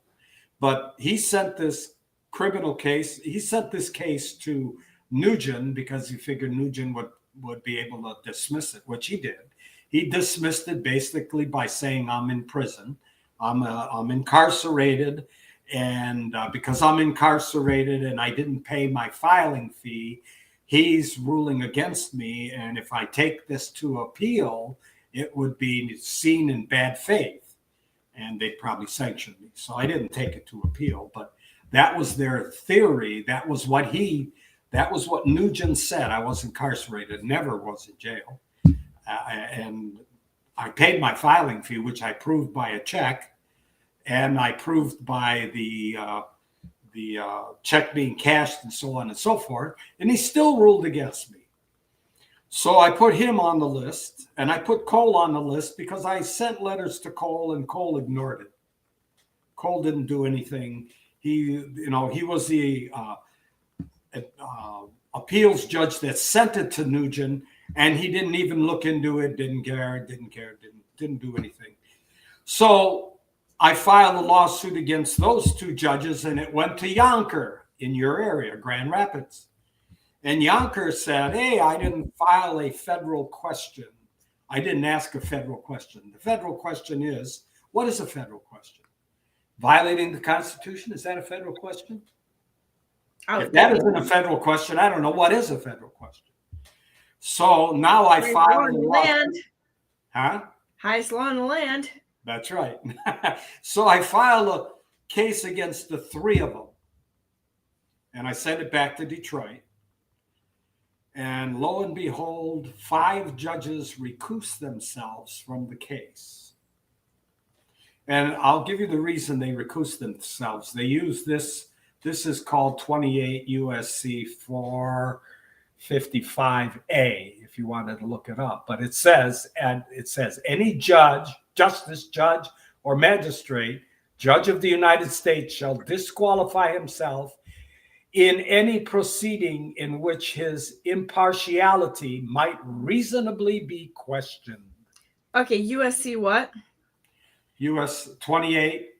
But he sent this criminal case, he sent this case to Nugent because he figured Nugent would be able to dismiss it, which he did. He dismissed it basically by saying, I'm in prison, I'm incarcerated, and because I'm incarcerated and I didn't pay my filing fee, he's ruling against me, and if I take this to appeal, it would be seen in bad faith, and they'd probably sanction me. So I didn't take it to appeal, but that was their theory. That was what Nugent said. I was incarcerated, never was in jail. And I paid my filing fee, which I proved by a check, and I proved by the check being cashed and so on and so forth. And he still ruled against me. So I put him on the list, and I put Cole on the list because I sent letters to Cole, and Cole ignored it. Cole didn't do anything. He was the appeals judge that sent it to Nugent, and he didn't even look into it, didn't care, didn't do anything. So I filed a lawsuit against those two judges, and it went to Yonker in your area, Grand Rapids. And Yonker said, hey, I didn't file a federal question. I didn't ask a federal question. The federal question is, what is a federal question? Violating the Constitution? Is that a federal question? If that isn't a federal question, I don't know what is a federal question. So now I filed a lawsuit. Huh? Highest law in the land. That's right. So I filed a case against the three of them. And I sent it back to Detroit. And lo and behold, 5 judges recused themselves from the case. And I'll give you the reason they recused themselves. They use this is called 28 USC 455A, if you wanted to look it up. But it says any judge, justice, judge, or magistrate, judge of the United States shall disqualify himself in any proceeding in which his impartiality might reasonably be questioned. Okay, USC what? US 28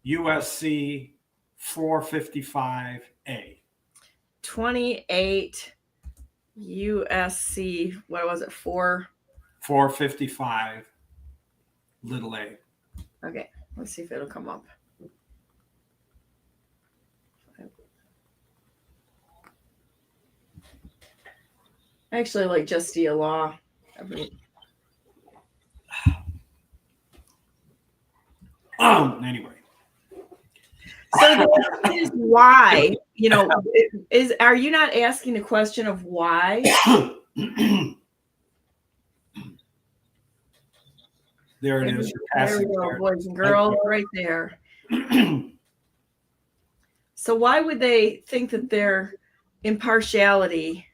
USC 455A. 28 USC, what was it, 455 little a. Okay, let's see if it'll come up. I actually like Justia Law. Anyway. So the question is why, are you not asking the question of why? There it is. There we go, boys and girls, right there. So why would they think that their impartiality?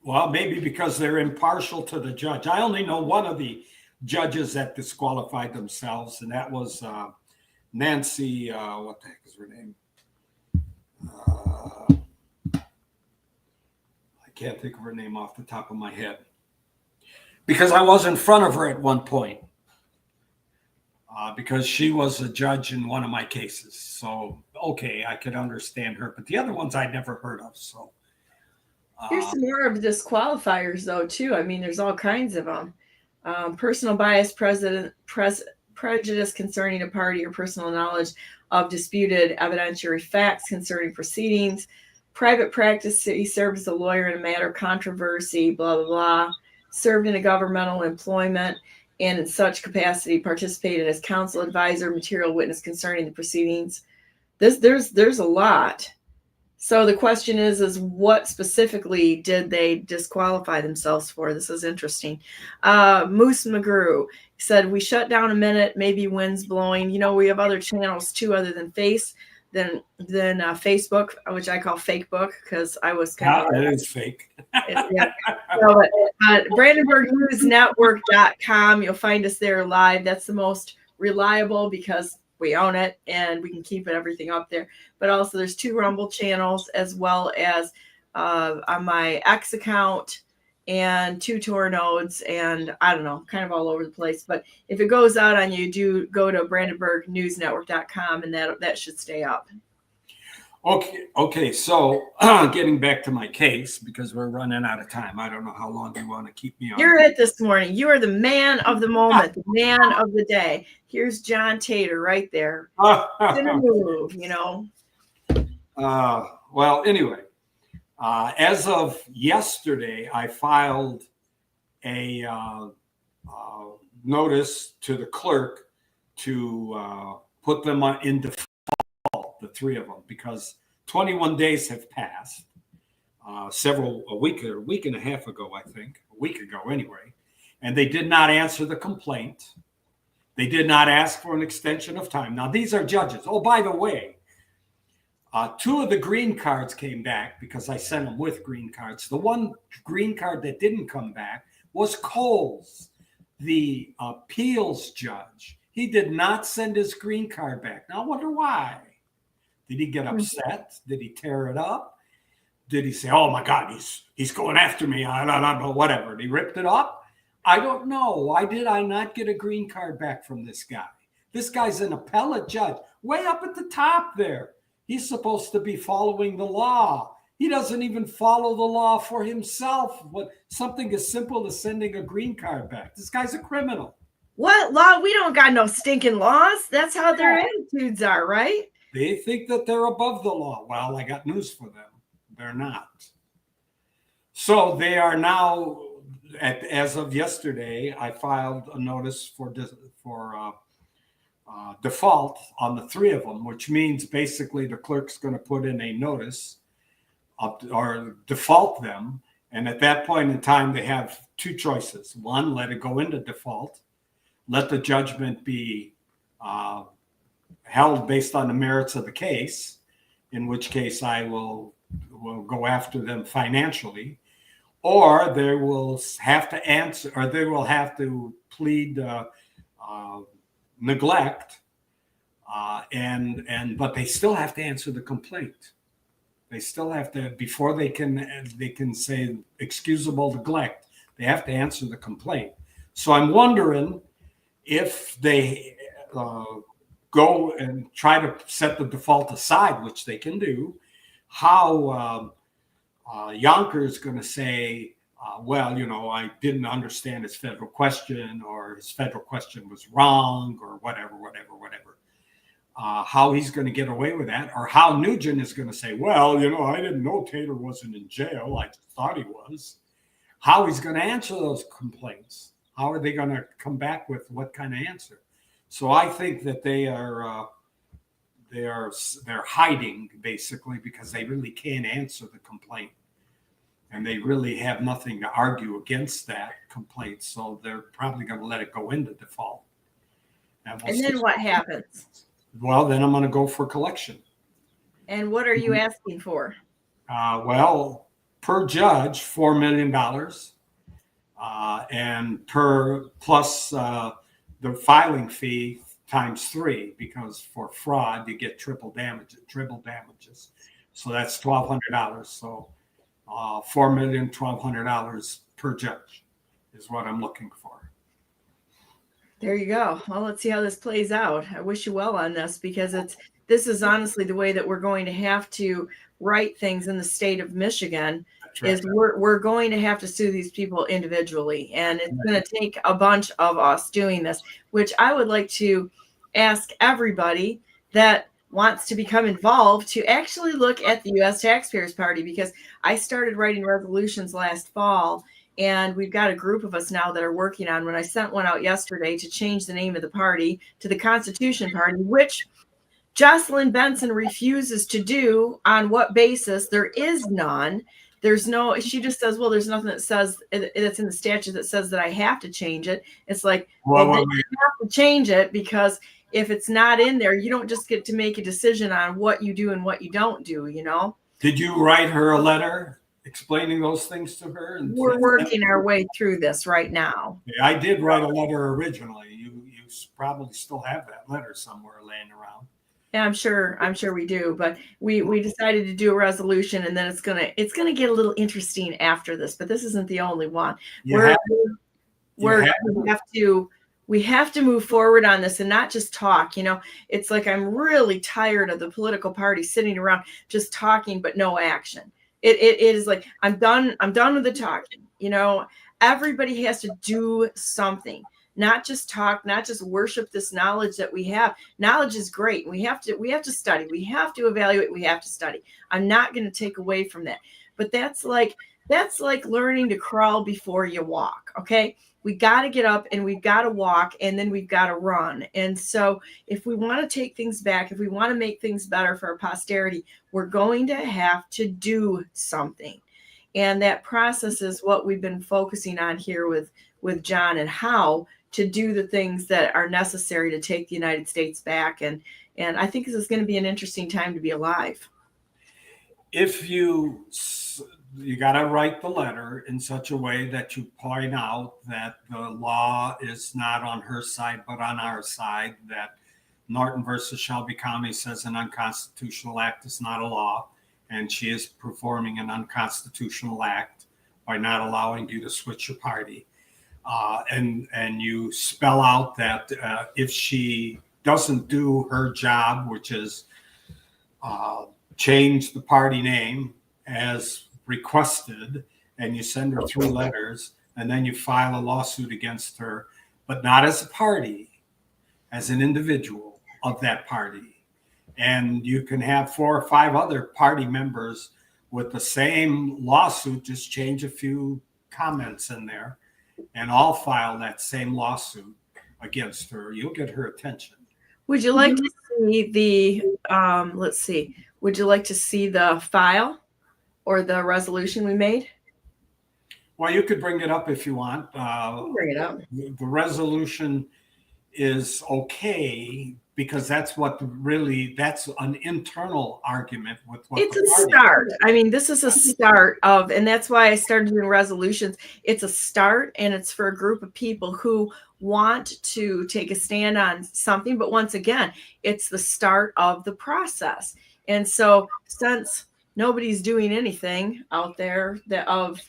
Well, maybe because they're impartial to the judge. I only know one of the judges that disqualified themselves, and that was Nancy, what the heck is her name? I can't think of her name off the top of my head. Because I was in front of her at one point. Because she was a judge in one of my cases. So, okay, I could understand her. But the other ones I'd never heard of, so. Here's some more of disqualifiers, though, too. I mean, there's all kinds of them. Personal bias, prejudice concerning a party, or personal knowledge of disputed evidentiary facts concerning proceedings, private practice, he served as a lawyer in a matter of controversy, blah, blah, blah, served in a governmental employment, and in such capacity participated as counsel, advisor, material witness concerning the proceedings. There's a lot. So the question is what specifically did they disqualify themselves for? This is interesting. Moose McGrew said, we shut down a minute, maybe wind's blowing. We have other channels too other than Face than Facebook, which I call fake book because I was kind of. It is fake. Yeah. So, BrandenburgNewsNetwork.com. You'll find us there live. That's the most reliable because we own it and we can keep everything up there. But also, there's 2 Rumble channels as well as on my X account and 2 Tor nodes, and I don't know, kind of all over the place. But if it goes out on you, do go to BrandenburgNewsNetwork.com, and that should stay up. Okay. So getting back to my case, because we're running out of time. I don't know how long you want to keep me on. You're it this morning. You are the man of the moment, the man of the day. Here's John Tatar right there. It's in a move, you know. Well, anyway, as of yesterday, I filed a notice to the clerk to put them in default, the 3 of them, because 21 days have passed. A week and a half ago, I think, a week ago anyway, and they did not answer the complaint. They did not ask for an extension of time. Now, these are judges. Oh, by the way, 2 of the green cards came back because I sent them with green cards. The one green card that didn't come back was Coles, the appeals judge. He did not send his green card back. Now, I wonder why. Did he get upset? Did he tear it up? Did he say, oh, my God, he's going after me? I don't know, whatever. Did he ripped it up? I don't know. Why did I not get a green card back from this guy? This guy's an appellate judge way up at the top there. He's supposed to be following the law. He doesn't even follow the law for himself. Something as simple as sending a green card back. This guy's a criminal. What law? We don't got no stinking laws. That's how their attitudes are, right? They think that they're above the law. Well, I got news for them. They're not. So they are now, as of yesterday, I filed a notice for default on the 3 of them, which means basically the clerk's going to put in a notice or default them. And at that point in time, they have 2 choices. One, let it go into default. Let the judgment be held based on the merits of the case, in which case I will go after them financially, or they will have to answer, or they will have to plead neglect, but they still have to answer the complaint. They still have to, before they can say excusable neglect, they have to answer the complaint. So I'm wondering if they go and try to set the default aside, which they can do, how Yonkers is going to say, well, you know, I didn't understand his federal question, or his federal question was wrong, or whatever. How he's going to get away with that, or how Nugent is going to say, well, you know, I didn't know Tatar wasn't in jail. I just thought he was. How he's going to answer those complaints. How are they going to come back with what kind of answer? So I think that they're hiding, basically, because they really can't answer the complaint, and they really have nothing to argue against that complaint. So they're probably going to let it go into default. And then what happens? Well, then I'm going to go for collection. And what are you asking for? Well, per judge, $4 million, and plus the filing fee times 3, because for fraud you get triple damages. So that's $1,200. So $4,1,200 per judge is what I'm looking for. There you go. Well, let's see how this plays out. I wish you well on this, because this is honestly the way that we're going to have to write things in the state of Michigan. Right. Is we're going to have to sue these people individually, and it's going to take a bunch of us doing this, which I would like to ask everybody that wants to become involved to actually look at the U.S. Taxpayers Party, because I started writing resolutions last fall. And we've got a group of us now that are working on, when I sent one out yesterday to change the name of the party to the Constitution Party, which Jocelyn Benson refuses to do. On what basis? There is none. There's no, she just says, well, there's nothing that says it's in the statute that says that I have to change it. It's like, well, you have to change it because if it's not in there, you don't just get to make a decision on what you do and what you don't do, you know? Did you write her a letter explaining those things to her? We're working our way through this right now. I did write a letter originally. You probably still have that letter somewhere laying around. Yeah, I'm sure we do, but we decided to do a resolution, and then it's gonna get a little interesting after this, but this isn't the only one. We have to move forward on this and not just talk. You know, it's like I'm really tired of the political party sitting around just talking but no action. It is like I'm done with the talking. You know, everybody has to do something, not just talk, not just worship this knowledge that we have. Knowledge is great. We have to study. We have to evaluate. We have to study. I'm not going to take away from that. But that's like learning to crawl before you walk. Okay. We got to get up and we've got to walk, and then we've got to run. And so if we want to take things back, if we want to make things better for our posterity, we're going to have to do something. And that process is what we've been focusing on here with John, and how to do the things that are necessary to take the United States back. And I think this is going to be an interesting time to be alive. If you got to write the letter in such a way that you point out that the law is not on her side, but on our side, that Norton versus Shelby County says an unconstitutional act is not a law, and she is performing an unconstitutional act by not allowing you to switch your party. And you spell out that if she doesn't do her job, which is change the party name as requested, and you send her 3 letters, and then you file a lawsuit against her, but not as a party, as an individual of that party. And you can have 4 or 5 other party members with the same lawsuit, just change a few comments in there, and all file that same lawsuit against her. You'll get her attention. Would you like to see the, let's see, would you like to see the file or the resolution we made? Well, you could bring it up if you want. Bring it up. The resolution is okay, because that's an internal argument with what it's a start. I mean, this is a start of, and that's why I started doing resolutions. It's a start, and it's for a group of people who want to take a stand on something. But once again, it's the start of the process. And so since nobody's doing anything out there of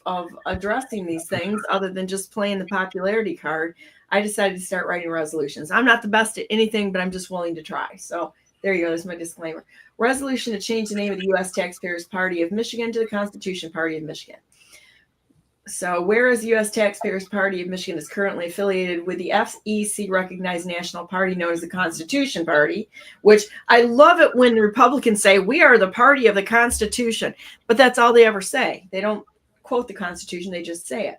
addressing these things other than just playing the popularity card, I decided to start writing resolutions. I'm not the best at anything, but I'm just willing to try. So there you go. There's my disclaimer. Resolution to change the name of the U.S. Taxpayers Party of Michigan to the Constitution Party of Michigan. So whereas the U.S. Taxpayers Party of Michigan is currently affiliated with the FEC-recognized national party known as the Constitution Party, which I love it when Republicans say, we are the party of the Constitution, but that's all they ever say. They don't quote the Constitution, they just say it.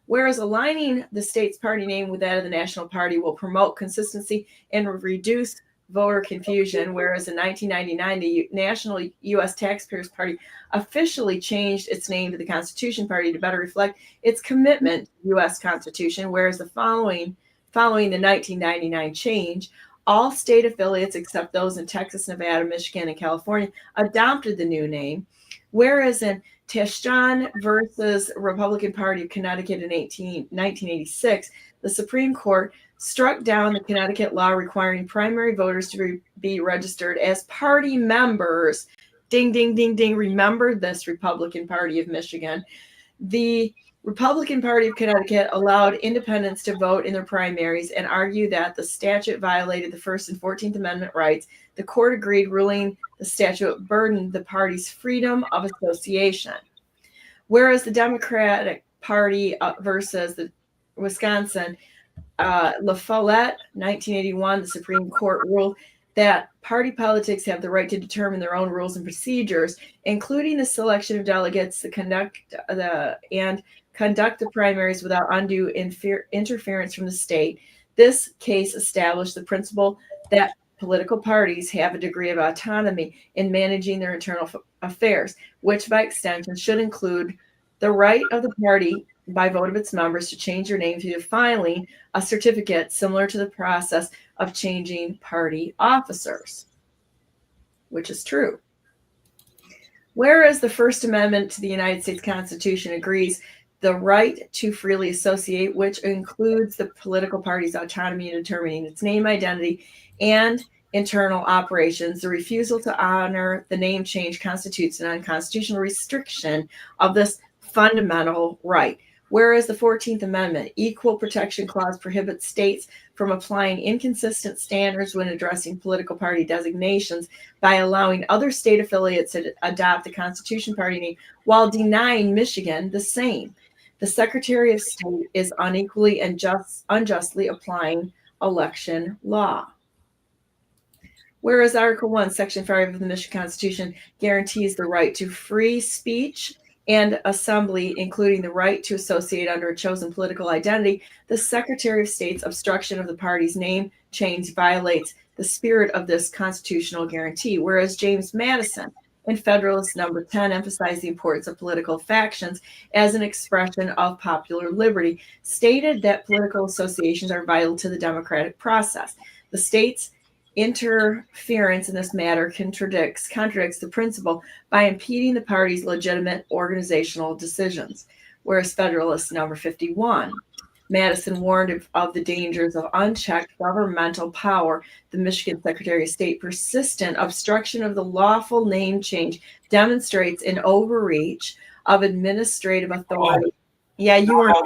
Whereas aligning the state's party name with that of the national party will promote consistency and reduce voter confusion, whereas in 1999, the National U.S. Taxpayers Party officially changed its name to the Constitution Party to better reflect its commitment to the U.S. Constitution, whereas following the 1999 change, all state affiliates except those in Texas, Nevada, Michigan, and California adopted the new name, whereas in Tashjan versus Republican Party of Connecticut in 1986, the Supreme Court struck down the Connecticut law requiring primary voters to be registered as party members. Ding, ding, ding, ding. Remember this, Republican Party of Michigan. The Republican Party of Connecticut allowed independents to vote in their primaries and argued that the statute violated the First and 14th Amendment rights. The court agreed, ruling the statute burdened the party's freedom of association. Whereas the Democratic Party versus the Wisconsin, La Follette, 1981, the Supreme Court ruled that party politics have the right to determine their own rules and procedures, including the selection of delegates to conduct the primaries without undue interference from the state. This case established the principle that political parties have a degree of autonomy in managing their internal affairs, which by extension should include the right of the party by vote of its members to change their name through filing a certificate similar to the process of changing party officers, which is true. Whereas the First Amendment to the United States Constitution agrees the right to freely associate, which includes the political party's autonomy in determining its name, identity, and internal operations, the refusal to honor the name change constitutes an unconstitutional restriction of this fundamental right. Whereas the 14th Amendment Equal Protection Clause prohibits states from applying inconsistent standards when addressing political party designations by allowing other state affiliates to adopt the Constitution Party name while denying Michigan the same. The Secretary of State is unequally and unjustly applying election law. Whereas Article 1, Section 5 of the Michigan Constitution guarantees the right to free speech and assembly, including the right to associate under a chosen political identity, the Secretary of State's obstruction of the party's name change violates the spirit of this constitutional guarantee. Whereas James Madison in Federalist Number 10 emphasized the importance of political factions as an expression of popular liberty, stated that political associations are vital to the democratic process. The state's interference in this matter contradicts the principle by impeding the party's legitimate organizational decisions. Whereas Federalist Number 51, Madison warned of the dangers of unchecked governmental power. The Michigan Secretary of State persistent obstruction of the lawful name change demonstrates an overreach of administrative authority. Yeah, you weren't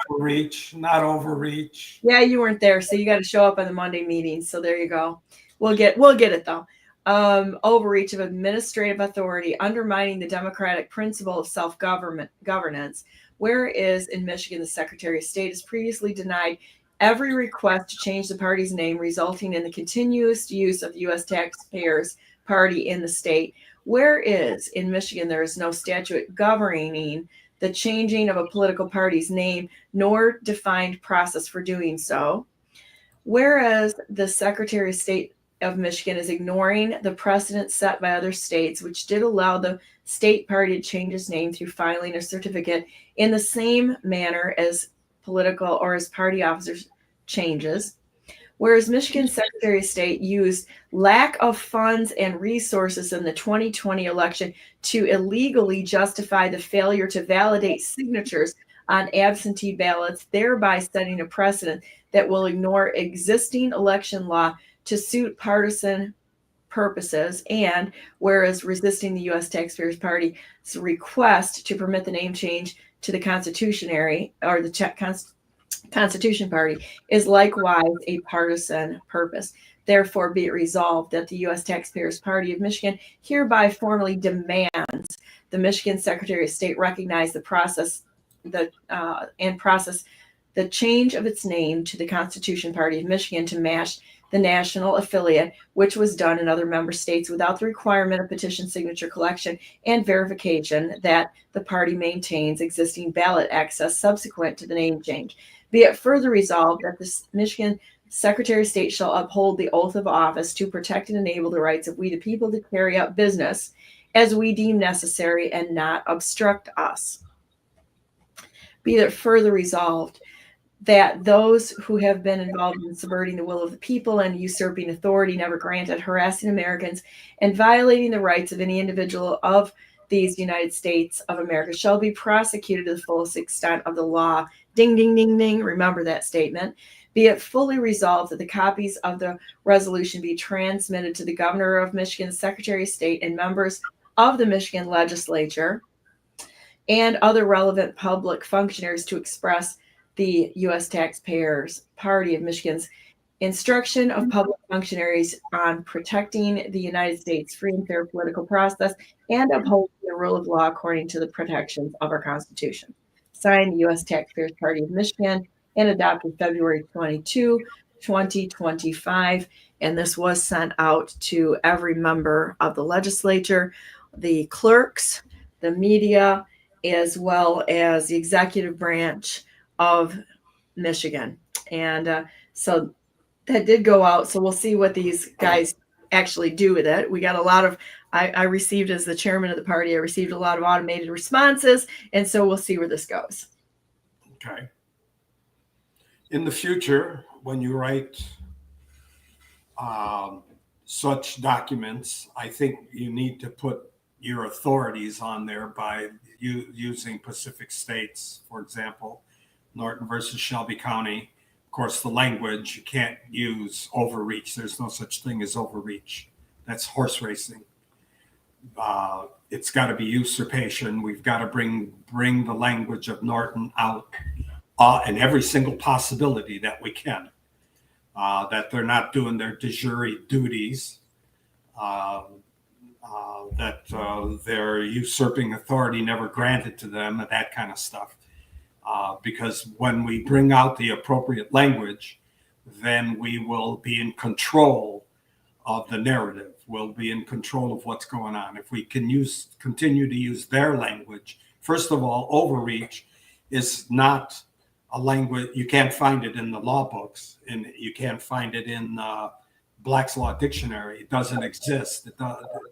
not overreach. Yeah, you weren't there, so you got to show up on the Monday meeting. So there you go. We'll get it though. Overreach of administrative authority, undermining the democratic principle of self-governance. Whereas in Michigan, the Secretary of State has previously denied every request to change the party's name, resulting in the continuous use of U.S. taxpayers' party in the state. Whereas in Michigan, there is no statute governing the changing of a political party's name, nor defined process for doing so. Whereas the Secretary of State of Michigan is ignoring the precedent set by other states, which did allow the state party to change its name through filing a certificate in the same manner as political or as party officers changes. Whereas Michigan's Secretary of State used lack of funds and resources in the 2020 election to illegally justify the failure to validate signatures on absentee ballots, thereby setting a precedent that will ignore existing election law to suit partisan purposes. And whereas resisting the U.S. Taxpayers Party's request to permit the name change to the Constitution Party is likewise a partisan purpose. Therefore, be it resolved that the U.S. Taxpayers Party of Michigan hereby formally demands the Michigan Secretary of State recognize the process the change of its name to the Constitution Party of Michigan to match the national affiliate, which was done in other member states without the requirement of petition signature collection and verification that the party maintains existing ballot access subsequent to the name change. Be it further resolved that the Michigan Secretary of State shall uphold the oath of office to protect and enable the rights of we the people to carry out business as we deem necessary and not obstruct us. Be it further resolved that those who have been involved in subverting the will of the people and usurping authority never granted, harassing Americans, and violating the rights of any individual of these United States of America shall be prosecuted to the fullest extent of the law. Ding, ding, ding, ding. Remember that statement. Be it fully resolved that the copies of the resolution be transmitted to the Governor of Michigan, Secretary of State, and members of the Michigan Legislature and other relevant public functionaries to express the U.S. Taxpayers Party of Michigan's instruction of public functionaries on protecting the United States free and fair political process and upholding the rule of law according to the protections of our Constitution. Signed, the U.S. Taxpayers Party of Michigan, and adopted February 22, 2025. And this was sent out to every member of the legislature, the clerks, the media, as well as the executive branch of Michigan. And so that did go out. So we'll see what these guys actually do with it. We got a lot of I received, as the chairman of the party, I received a lot of automated responses, and so we'll see where this goes. Okay. In the future, when you write such documents, I think you need to put your authorities on there by using Pacific states, for example, Norton versus Shelby County. Of course, the language, you can't use overreach. There's no such thing as overreach. That's horse racing. It's got to be usurpation. We've got to bring the language of Norton out in every single possibility that we can. That they're not doing their de jure duties, that they're usurping authority never granted to them, and that kind of stuff. Because when we bring out the appropriate language, then we will be in control of the narrative. We'll be in control of what's going on. If we can continue to use their language, first of all, overreach is not a language. You can't find it in the law books, and you can't find it in Black's Law Dictionary. It doesn't exist.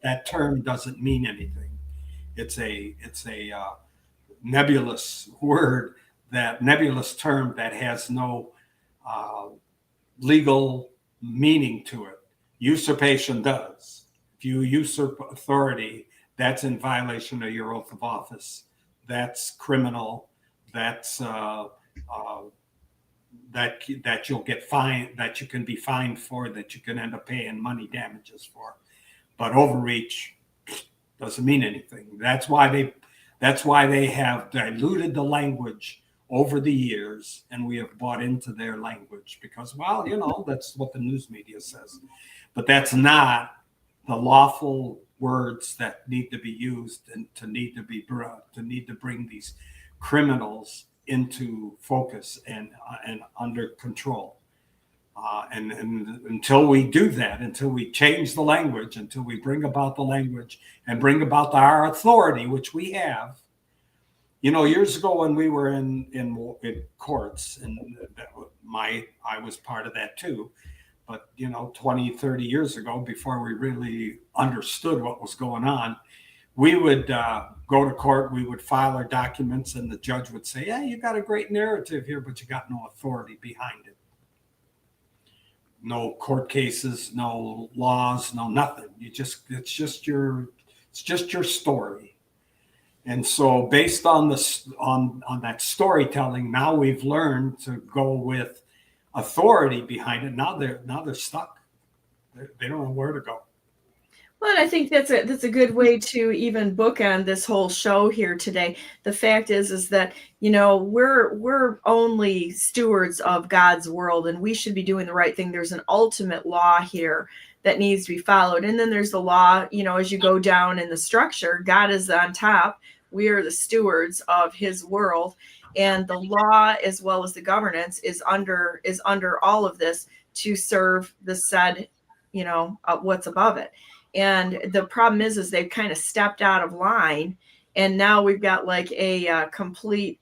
That term doesn't mean anything. It's a nebulous word, that nebulous term that has no legal meaning to it. Usurpation does. If you usurp authority, that's in violation of your oath of office. That's criminal. That's that you'll get fined, that you can be fined for, that you can end up paying money damages for. But overreach doesn't mean anything. That's why they have diluted the language over the years, and we have bought into their language because, well, that's what the news media says. But that's not the lawful words that need to be used and to need to bring these criminals into focus and under control. And until we do that, until we change the language, until we bring about the language and bring about our authority, which we have. Years ago when we were in courts, and I was part of that too. But 20, 30 years ago, before we really understood what was going on, we would go to court, we would file our documents, and the judge would say, yeah, you got a great narrative here, but you got no authority behind it. No court cases, no laws, no nothing. It's just your story. And so based on on that storytelling, now we've learned to go with authority behind it. Now they're stuck. They don't know where to go. Well, I think that's a good way to even bookend this whole show here today. The fact is that we're only stewards of God's world, and we should be doing the right thing. There's an ultimate law here that needs to be followed, and then there's the law. As you go down in the structure, God is on top. We are the stewards of His world, and the law, as well as the governance, is under all of this to serve the said, what's above it. And the problem is they've kind of stepped out of line, and now we've got like a complete,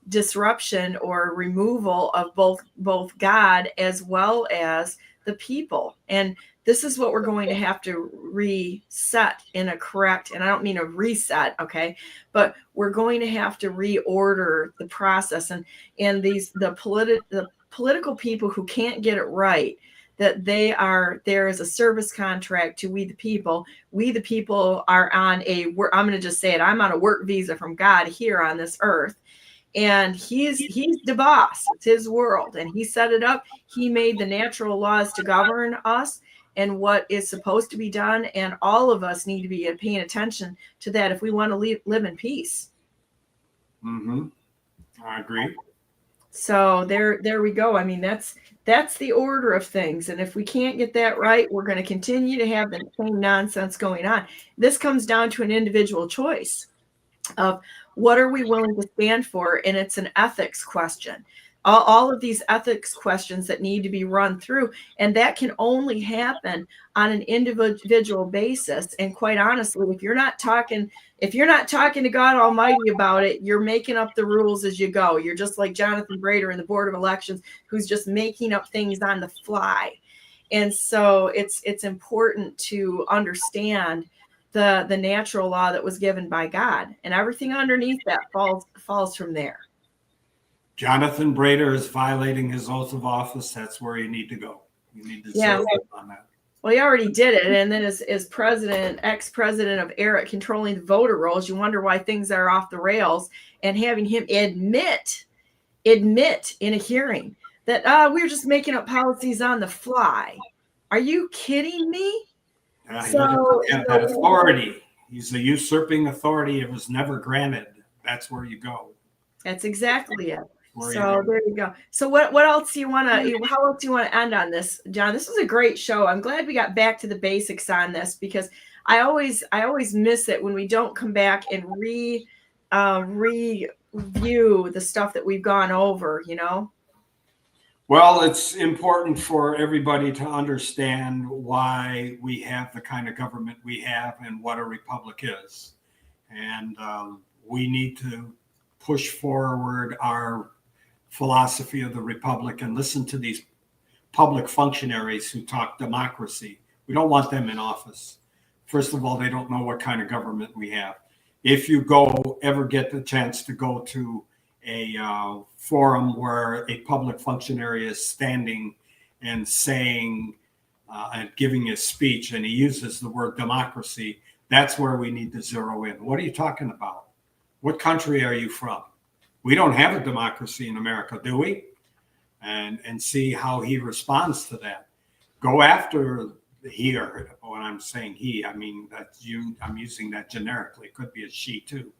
disruption or removal of both God as well as the people. And this is what we're going to have to reset in a correct, and I don't mean a reset, okay, but we're going to have to reorder the process. And the political people who can't get it right, that they are there as a service contract to we the people. We the people are on I'm going to just say it, I'm on a work visa from God here on this earth. And he's the boss. It's His world, and He set it up. He made the natural laws to govern us and what is supposed to be done. And all of us need to be paying attention to that if we want to live in peace. Mm-hmm. I agree. So there we go. I mean, that's the order of things. And if we can't get that right, we're going to continue to have the same nonsense going on. This comes down to an individual choice of what are we willing to stand for? And it's an ethics question. All of these ethics questions that need to be run through. And that can only happen on an individual basis. And quite honestly, if you're not talking to God Almighty about it, you're making up the rules as you go. You're just like Jonathan Brader in the Board of Elections, who's just making up things on the fly. And so it's important to understand the natural law that was given by God, and everything underneath that falls from there. Jonathan Brader is violating his oath of office. That's where you need to go. You need to Yeah. on that. Well, he already did it. And then as ex-president of ERIC, controlling the voter rolls, you wonder why things are off the rails, and having him admit in a hearing that we're just making up policies on the fly. Are you kidding me? So that authority. He's a usurping authority. It was never granted. That's where you go. That's exactly it. So there you go. So what else do you want to, how else do you want to end on this, John? This was a great show. I'm glad we got back to the basics on this, because I always miss it when we don't come back and review the stuff that we've gone over, you know? Well, it's important for everybody to understand why we have the kind of government we have and what a republic is. And we need to push forward our philosophy of the republic and listen to these public functionaries who talk democracy. We don't want them in office. First of all, they don't know what kind of government we have. If you ever get the chance to go to a forum where a public functionary is standing and saying and giving a speech, and he uses the word democracy, that's where we need to zero in. What are you talking about? What country are you from? We don't have a democracy in America, do we? And see how he responds to that. Go after he, or when I'm saying he, I mean that's you. I'm using that generically. It could be a she too.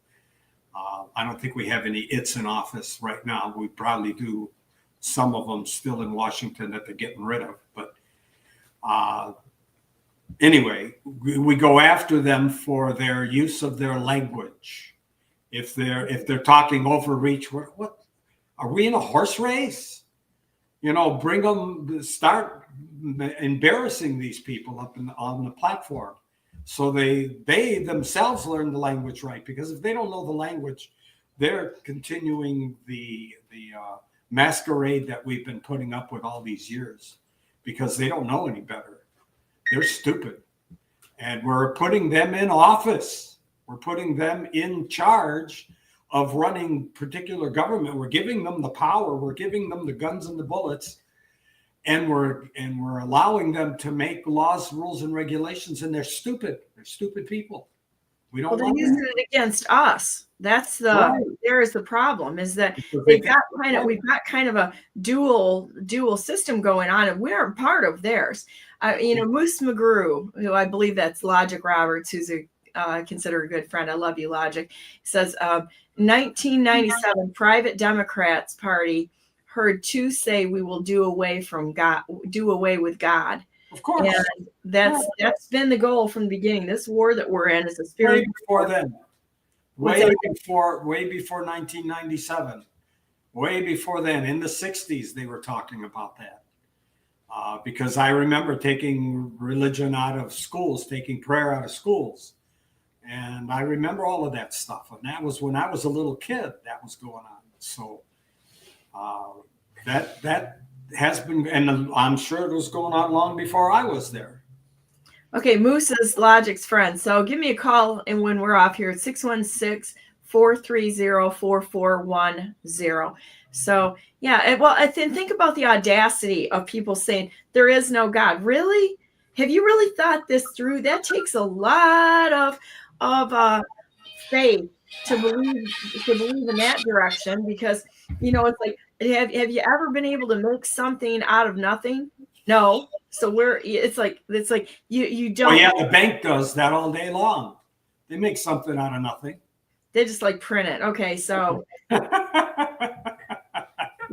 I don't think we have any its in office right now. We probably do, some of them still in Washington that they're getting rid of. But anyway, we go after them for their use of their language. If they're talking overreach, what are we in a horse race? You know, bring them, start embarrassing these people up on the platform, so they themselves learn the language right. Because if they don't know the language, they're continuing the masquerade that we've been putting up with all these years, because they don't know any better. They're stupid, and we're putting them in office. We're putting them in charge of running particular government. We're giving them the power. We're giving them the guns and the bullets, and we're allowing them to make laws, rules, and regulations. And they're stupid. They're stupid people. We don't. Well, they're using it against us. That's there is the problem, is that we've got kind of a dual system going on, and we're part of theirs. Moose McGrew, who I believe that's Logic Roberts, who's I consider a good friend. I love you, Logic. Says 1997 private Democrats party heard two say we will do away with God. Of course. And that's been the goal from the beginning. This war that we're in is a spirit before then. Way before 1997. Way before then. In the 60s, they were talking about that. Because I remember taking religion out of schools, taking prayer out of schools. And I remember all of that stuff. And that was when I was a little kid that was going on. So that has been, and I'm sure it was going on long before I was there. Okay, Moose is Logic's friend. So give me a call, and when we're off here, 616-430-4410. So yeah, well, I think about the audacity of people saying there is no God. Really? Have you really thought this through? That takes a lot of faith to believe in that direction, because it's like, have you ever been able to make something out of nothing? No. So it's like you don't. Well, yeah, the bank does that all day long. They make something out of nothing. They just like print it. Okay, so you're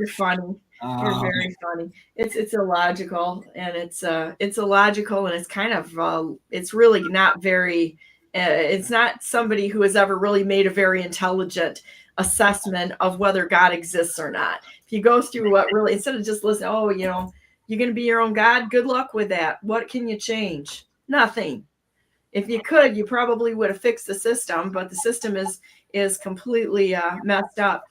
funny. You're very funny. It's illogical, and it's illogical, and it's kind of it's really not very. It's not somebody who has ever really made a very intelligent assessment of whether God exists or not. If you go through what really, instead of just listening, you're going to be your own God. Good luck with that. What can you change? Nothing. If you could, you probably would have fixed the system, but the system is completely messed up.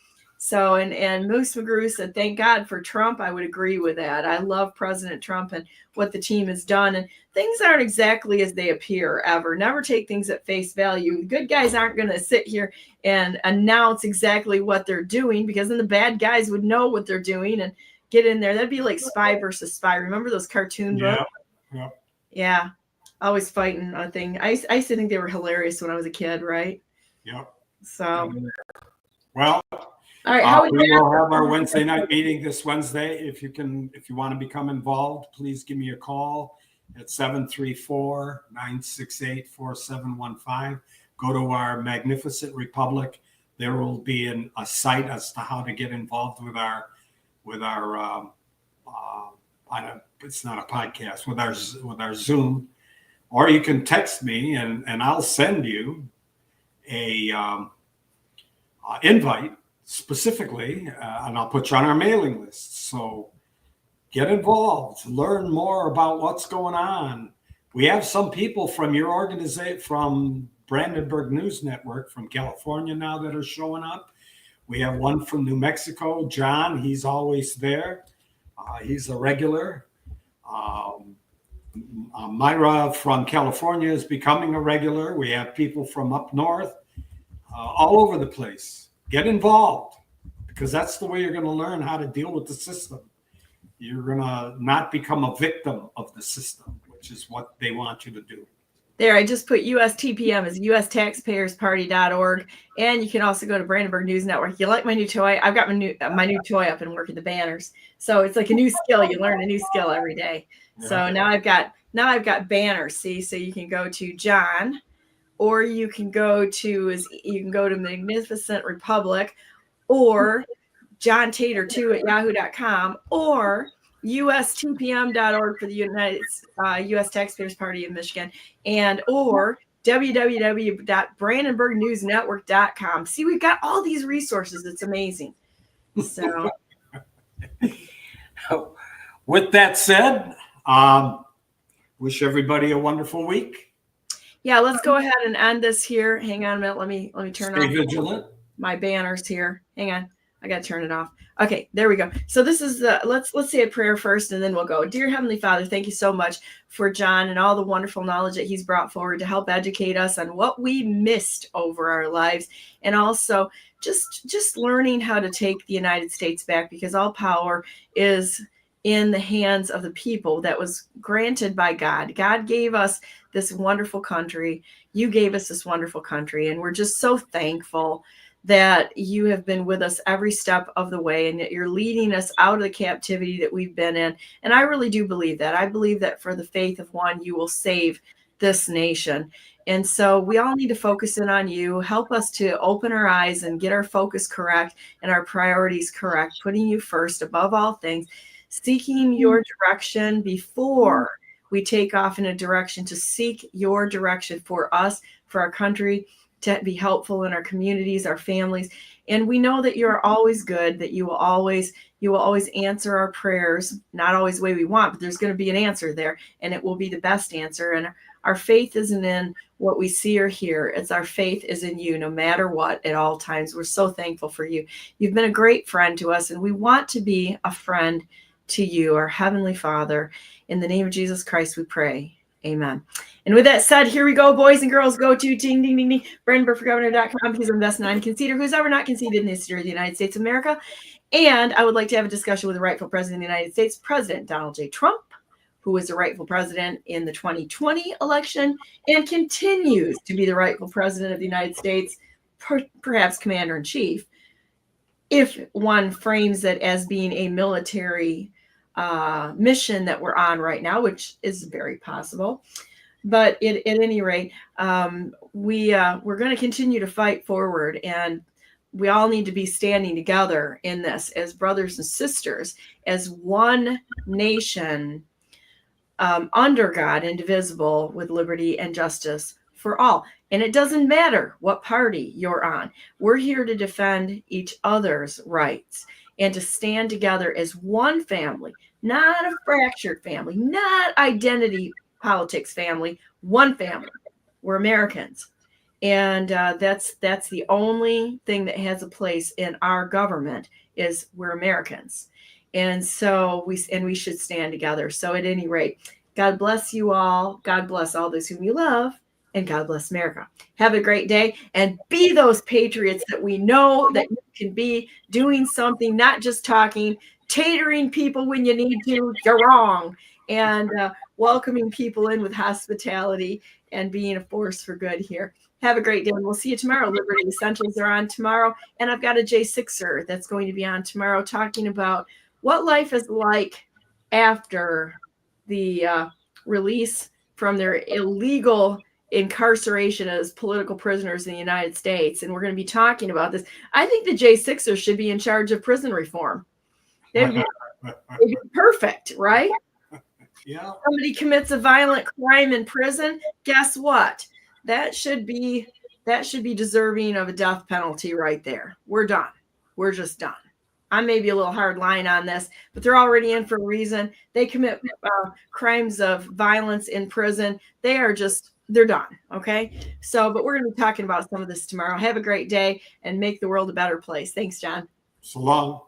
So, and Moose McGrew said, thank God for Trump. I would agree with that. I love President Trump and what the team has done. And things aren't exactly as they appear ever. Never take things at face value. The good guys aren't going to sit here and announce exactly what they're doing, because then the bad guys would know what they're doing and get in there. That'd be like Spy versus Spy. Remember those cartoon books? Yeah. Yeah. Always fighting on thing. I used to think they were hilarious when I was a kid, right? Yep. So, well, all right. We will have our Wednesday night meeting this Wednesday. If you want to become involved, please give me a call at 734-968-4715. Go to our magnificent republic. There will be a site as to how to get involved with our it's not a podcast, with our Zoom, or you can text me and I'll send you a invite specifically, and I'll put you on our mailing list. So get involved, learn more about what's going on. We have some people from your organization, from Brandenburg News Network, from California now that are showing up. We have one from New Mexico, John. He's always there. He's a regular. Myra from California is becoming a regular. We have people from up north, all over the place. Get involved, because that's the way you're going to learn how to deal with the system. You're going to not become a victim of the system, which is what they want you to do. There, I just put USTPM as USTaxpayersParty.org, and you can also go to Brandenburg News Network. You like my new toy? I've got my new toy up and working the banners. So it's like a new skill. You learn a new skill every day. Yeah. So now I've got banners. See, so you can go to John, or you can go to Magnificent Republic, or John Tatar 2 at yahoo.com, or USTPM.org for the U.S. Taxpayers Party of Michigan, or www.BrandenburgNewsNetwork.com. See, we've got all these resources. It's amazing. So, with that said, wish everybody a wonderful week. Yeah, let's go ahead and end this here. Hang on a minute. Let me turn Stay vigilant. My banners here. Hang on. I got to turn it off. Okay, there we go. So this is let's say a prayer first, and then we'll go. Dear Heavenly Father, thank you so much for John and all the wonderful knowledge that he's brought forward to help educate us on what we missed over our lives, and also just learning how to take the United States back, because all power is in the hands of the people that was granted by God. God gave us this wonderful country. You gave us this wonderful country, and we're just so thankful that you have been with us every step of the way, and that you're leading us out of the captivity that we've been in. And I really do believe that. I believe that for the faith of one, you will save this nation. And so we all need to focus in on you. Help us to open our eyes and get our focus correct and our priorities correct, putting you first above all things, seeking your direction before we take off in a direction, to seek your direction for us, for our country, to be helpful in our communities, our families. And we know that you're always good, that you will always answer our prayers, not always the way we want, but there's going to be an answer there, and it will be the best answer. And our faith isn't in what we see or hear. It's our faith is in you, no matter what, at all times. We're so thankful for you. You've been a great friend to us, and we want to be a friend to you, our Heavenly Father. In the name of Jesus Christ, we pray. Amen. And with that said, here we go, boys and girls. Go to ding, ding, ding, ding, BrandenburgForGovernor.com. Please invest in and consider who's ever not conceded in the history of the United States of America. And I would like to have a discussion with the rightful president of the United States, President Donald J. Trump, who was the rightful president in the 2020 election and continues to be the rightful president of the United States, perhaps commander-in-chief, if one frames it as being a military mission that we're on right now, which is very possible. But at any rate, we're going to continue to fight forward, and we all need to be standing together in this as brothers and sisters, as one nation, under God, indivisible, with liberty and justice for all. And it doesn't matter what party you're on. We're here to defend each other's rights and to stand together as one family, not a fractured family, not identity politics family, one family. We're Americans. And that's the only thing that has a place in our government is we're Americans. And so we should stand together. So at any rate, God bless you all. God bless all those whom you love. And God bless America. Have a great day and be those patriots that we know that you can be, doing something, not just talking, tatering people when you need to. You're wrong. And welcoming people in with hospitality and being a force for good here. Have a great day. And we'll see you tomorrow. Liberty Essentials are on tomorrow. And I've got a J6er that's going to be on tomorrow talking about what life is like after the release from their illegal incarceration as political prisoners in the United States. And we're going to be talking about this. I think the J6ers should be in charge of prison reform. They'd be perfect, right? Yeah. Somebody commits a violent crime in prison. Guess what? That should be deserving of a death penalty right there. We're done. We're just done. I may be a little hard line on this, but they're already in for a reason. They commit crimes of violence in prison. They're done. Okay. So, but we're going to be talking about some of this tomorrow. Have a great day and make the world a better place. Thanks, John. So long.